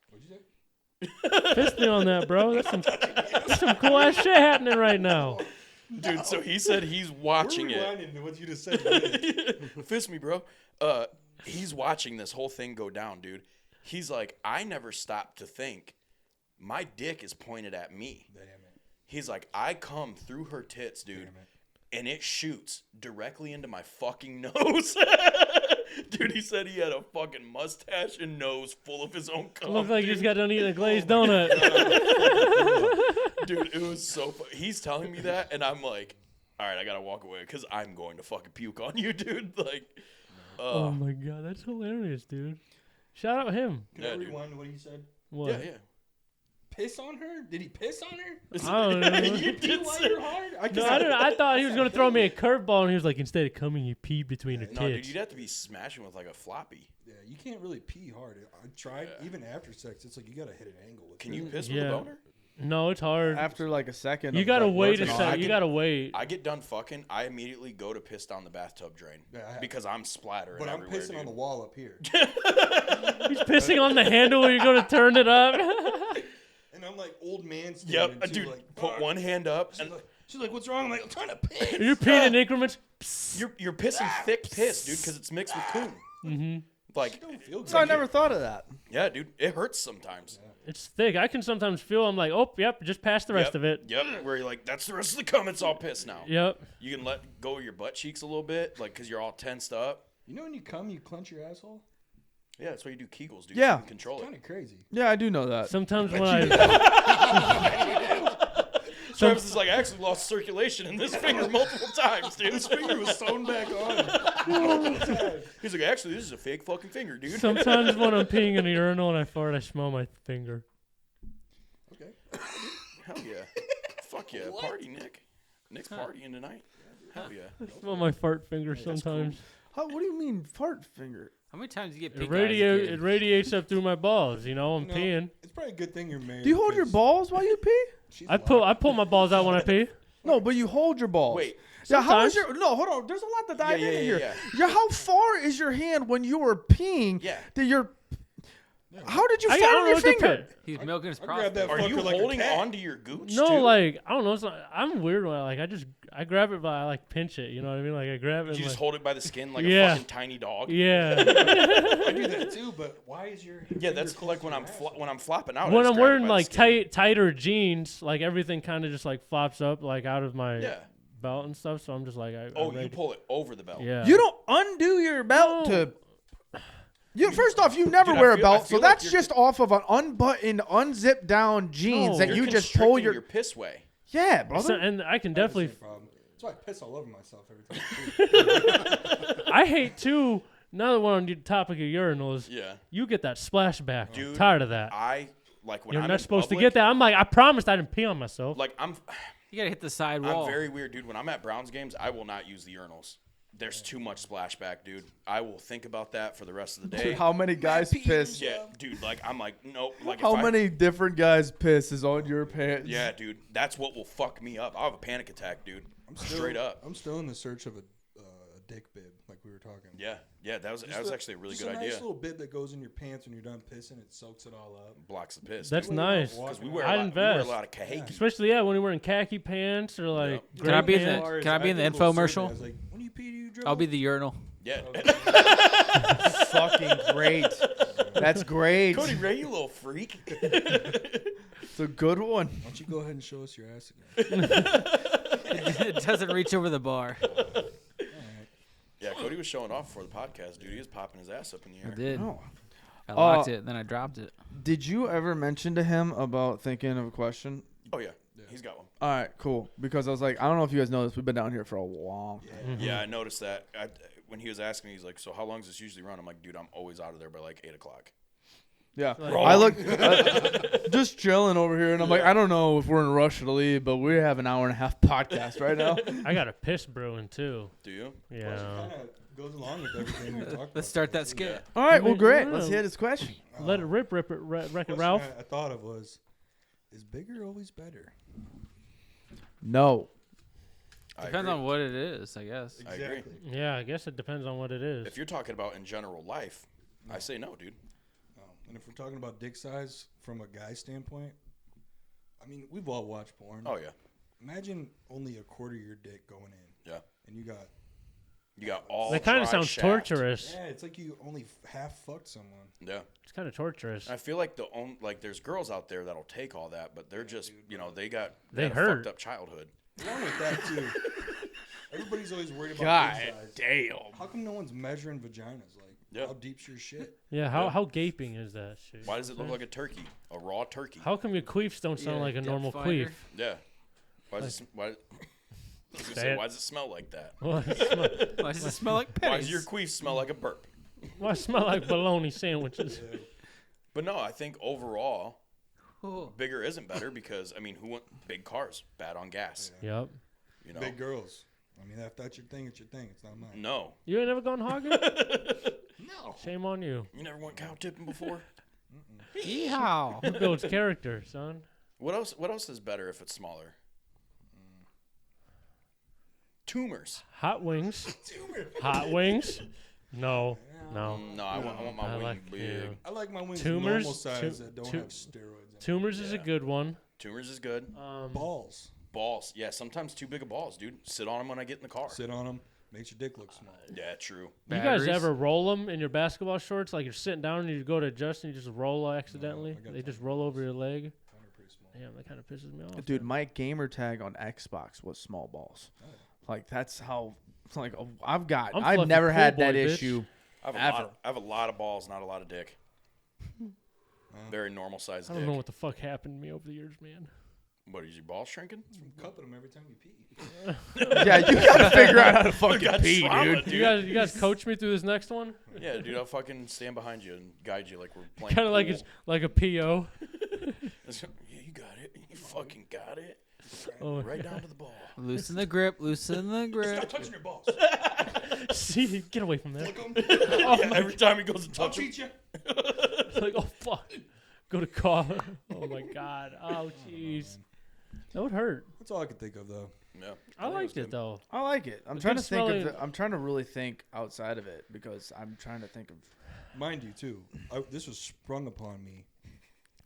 What'd you say? Fist me on that, bro. That's some cool ass shit happening right now. Dude, so he said he's watching We're it. rewinding to what you just said. Fist me, bro. He's watching this whole thing go down, dude. He's like, I never stopped to think my dick is pointed at me. Damn it. He's like, I come through her tits, dude, and it shoots directly into my fucking nose. Dude, he said he had a fucking mustache and nose full of his own cum. Looks like you dude. just got done eating a glazed donut. Dude, it was so He's telling me that, and I'm like, all right, I gotta walk away because I'm going to fucking puke on you, dude. Like, Oh my god, that's hilarious, dude. Shout out him. Can Yeah, I dude. rewind what he said? What? yeah. Piss on her? Did he piss on her? I don't know. You Pee did while say. you're hard? No, I thought he was gonna throw me a curveball, and he was like, instead of coming, you peed between her No, dude, tits. you'd have to be smashing with like a floppy. Yeah, you can't really pee hard. I tried, even after sex, it's like you gotta hit an angle. With Can it. you piss with Yeah. a boner? No, it's hard. After like a second, You of, gotta like, wait a working on second. it. You gotta wait. I get done fucking, I immediately go to piss down the bathtub drain Yeah, I have. because I'm splattering But I'm everywhere, pissing dude. on the wall up here. He's pissing on the handle where you're gonna turn it up. And I'm like old man standing. Yep, too, dude. like, Put one hand up, and she's like, what's wrong? I'm like, I'm trying to piss. You're peeing in increments. you're pissing thick piss, dude, because it's mixed with coon. Mm-hmm. Like, Don't feel good. So I never thought of that. yeah, dude, it hurts sometimes. It's thick. I can sometimes feel. I'm like, oh, yep, just pass the rest Yep, of it. Yep, where you're like, that's the rest of the cum. It's all piss now. Yep. You can let go of your butt cheeks a little bit, like, because you're all tensed up. You know when you come, you clench your asshole? Yeah, that's why you do Kegels, dude. Yeah. So you can control Kind it. of crazy. Yeah, I do know that. Sometimes when I Travis is like, I actually lost circulation in this finger multiple times, dude. This finger was sewn back on. He's like, actually, this is a fake fucking finger, dude. sometimes when I'm peeing in a urinal and I fart, I smell my finger. Okay. Hell yeah. Fuck yeah. Party, Nick. Nick's partying tonight. Hell yeah. I smell my fart finger sometimes. What do you mean fart finger? How many times do you get It, pink eye as a kid? it radiates up through my balls. You know, I'm No, peeing. It's probably a good thing you're married. Do you hold your 'cause balls while you pee? she's I pull my balls out when I pee. No, but you hold your balls. Wait. Yeah, how is Sometimes. your no? Hold on. There's a lot to dive Yeah, into here. yeah. Yeah, how far is your hand when you were peeing? Yeah. That you're. How did you I fart don't on know your what to finger? put. He's milking his I grabbed that prostate. Are you fucker like a holding cat. onto your gooch, No, too? like I don't know. It's not, I'm weird when I grab it, but I like pinch it. You know what I mean? Like I grab it. Did and you just like, hold it by the skin like Yeah. a fucking tiny dog? yeah. I do that too, but why is your Yeah, finger that's close like to when your I'm asshole? when I'm flopping out. I When just I'm grab it wearing by the like skin. tighter jeans, like everything kind of just like flops up like out of my Yeah. belt and stuff. So I'm just like, Oh, you pull it over the belt. Yeah. You don't undo your belt No. to. You first off, you never Dude, I wear a feel- I belt, so feel like that's you're- just off of an unbuttoned, unzipped down jeans No. that You're you just pull constricting your. piss way. Yeah, So- brother. and I can I have the definitely. same problem. That's why I piss all over myself every time. I hate too. Now that we're on the topic of urinals, Yeah. you get that splashback. Dude, I'm tired of that. I like when You're I'm not in supposed public, to get that. I'm like, I promised I didn't pee on myself. Like You gotta hit the side wall. I'm very weird, dude. When I'm at Browns games, I will not use the urinals. there's too much splashback, dude. I will think about that for the rest of the day. Dude, how many guys piss? Yeah, dude. Like I'm like, nope. Like How if I- many different guys piss is on your pants? Yeah, dude. That's what will fuck me up. I'll have a panic attack, dude. Straight up. I'm still in the search of a dick bib, like we were talking. Yeah. That was actually a really good a idea. nice little bib that goes in your pants when you're done pissing. It soaks it all up. Blocks the piss. That's dude. nice. Because we wear I'd a invest. lot of kahakee. Especially when you're wearing khaki pants or like. Yeah. gray Can I be in pants. the- can I be in the did a little infomercial? survey. I was like, when you pee, do you dribble? I'll be the urinal. Yeah. Fucking great. That's great. Cody Ray, you little freak. It's a good one. Why don't you go ahead and show us your ass again? It doesn't reach over the bar. Yeah, Cody was showing off before the podcast, dude. He was popping his ass up in the I air. did. Oh. I locked it, then I dropped it. Did you ever mention to him about thinking of a question? Oh, yeah. He's got one. All right, cool. Because I was like, I don't know if you guys know this. We've been down here for a long time. Yeah, I noticed that. When he was asking me, he's like, so how long does this usually run? I'm like, dude, I'm always out of there by like 8 o'clock. Yeah. Wrong. I look just chilling over here, and I'm like, I don't know if we're in a rush to leave, but we have an hour and a half podcast right now. I got a piss brewing too. Do you? Yeah. Kind of goes along with everything we talked about. Let's start that skit. All right, well, great. Yeah. Let's hear this question. Let it rip it, Wreck-It Question Ralph. I thought of was, is bigger always better? No. I Depends agree. on what it is, I guess. I agree. Yeah, I guess it depends on what it is. If you're talking about in general life, I say no, dude. No. And if we're talking about dick size from a guy standpoint, I mean, we've all watched porn. Oh, yeah. Imagine only a quarter of your dick going in. Yeah. And you got, You got all that kind of dry sounds shaft. torturous. yeah, it's like you only half fucked someone. Yeah. It's kind of torturous. I feel like there's girls out there that'll take all that, but they're just, they They had a hurt. fucked up childhood. Along with that, too, everybody's always worried about God dick size. damn. How come no one's measuring vaginas? Like, Yeah. how deep's your shit? Yeah, how gaping is that shit? Why does it look like a turkey? A raw turkey? How come your queefs don't sound Yeah, like a depth normal finder. queef? Yeah. Why does it, why, I was gonna Say say, it. why does it smell like that? Why Why does it smell like Why pennies? does your queef smell like a burp? why smell like bologna sandwiches? But no, I think overall, Oh. bigger isn't better because, who want big cars? Bad on gas. Yep. You know? Big girls. I mean, if that's your thing, it's your thing. It's not mine. No. You ain't never gone hogging? No. Shame on you. You never went cow tipping before? Yeehaw. It builds character, son. What else is better if it's smaller? Tumors. Hot wings. Hot wings. No. No. No, I want my I wing like big. you. I like my wings Tumors? normal size that don't have steroids in it. Tumors is a good one. Tumors is good. Balls. Balls. Yeah, sometimes too big of balls, dude. Sit on them when I get in the car. Sit on them. Makes your dick look small. Yeah, true. You guys Batteries. ever roll them in your basketball shorts? Like you're sitting down and you go to adjust and you just roll accidentally? I got They just roll over your leg? Mine are pretty small. Damn, that kind of pisses me off. Dude, my gamer tag on Xbox was small balls. Like, that's how, like, I'm I've fluffy never cool had boy, that bitch. issue. I have a lot of balls, not a lot of dick. Very normal sized I dick. don't know what the fuck happened to me over the years, man. What, is your balls shrinking? From cupping them every time you pee. Yeah, you gotta figure out how to fucking got pee, trauma, dude. You guys coach me through this next one? Yeah, dude, I'll fucking stand behind you and guide you like we're playing. Kind of like pool. it's like a PO. Yeah, you got it. You fucking got it. Oh, Right down to the ball. Loosen the grip. Loosen the Stop grip. touching your balls. see, get away from there. Flick them. Yeah, every time he goes to I'll touch him. beat you. It's like, oh fuck, go to car. Oh my god. Oh jeez, that would hurt. That's all I could think of, though. Yeah. I liked it though. I like it. I'm It's trying good to think of. smelling- I'm trying to really think outside of it because I'm trying to think of. Mind you, too, this was sprung upon me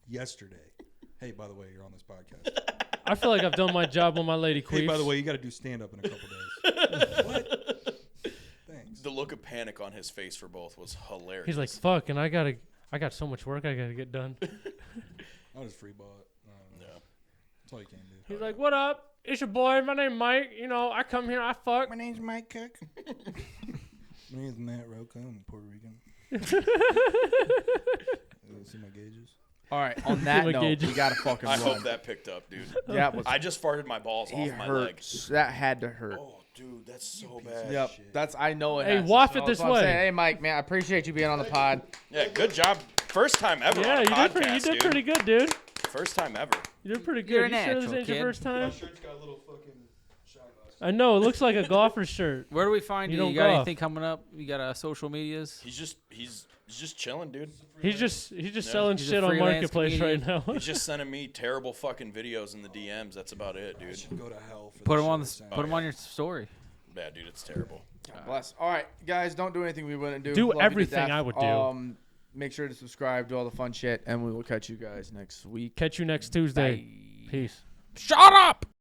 yesterday. Hey, by the way, you're on this podcast. I feel like I've done my job on my lady queefs. Hey, by the way, you got to do stand-up in a couple days. What? Thanks. The look of panic on his face for both was hilarious. He's like, fuck, and I got so much work I gotta get done. I'll just free ball it. I don't know. Yeah. That's all you can do. He's like, what up? It's your boy. My name Mike. You know, I come here, I fuck. My name's Mike Cook. My name's Matt Roca. I'm Puerto Rican. See my gauges? All right. On that my note, gauges. we gotta fucking I run. hope that picked up, dude. Yeah, it was, I just farted my balls he off my leg. hurt. That had to hurt. Oh, dude, that's so bad. Yep. That's I know it. Hey, has to. waft So it this that's what I'm way. saying. Hey, Mike, man, I appreciate you being on the pod. Yeah, good job. First time ever Yeah, on a you podcast, did pretty good, dude. First time ever. You did pretty good. You're a You sure this natural, ain't your kid. first time? shirt's got a little fucking shot glass I know it looks like a golfer shirt. Where do we find You you? don't You got golf. anything coming up? You got social medias? He's just chilling, dude. He's just selling He's a shit on freelance Marketplace right comedian. now. He's just sending me terrible fucking videos in the DMs. That's about it, dude. Go to hell. For Put the them on shit put them on your story. Yeah, dude, it's terrible. God bless. All right, guys, don't do anything we wouldn't do. Do Love you to everything death. I would do. Make sure to subscribe, do all the fun shit, and we will catch you guys next week. Catch you next Tuesday. Bye. Peace. Shut up!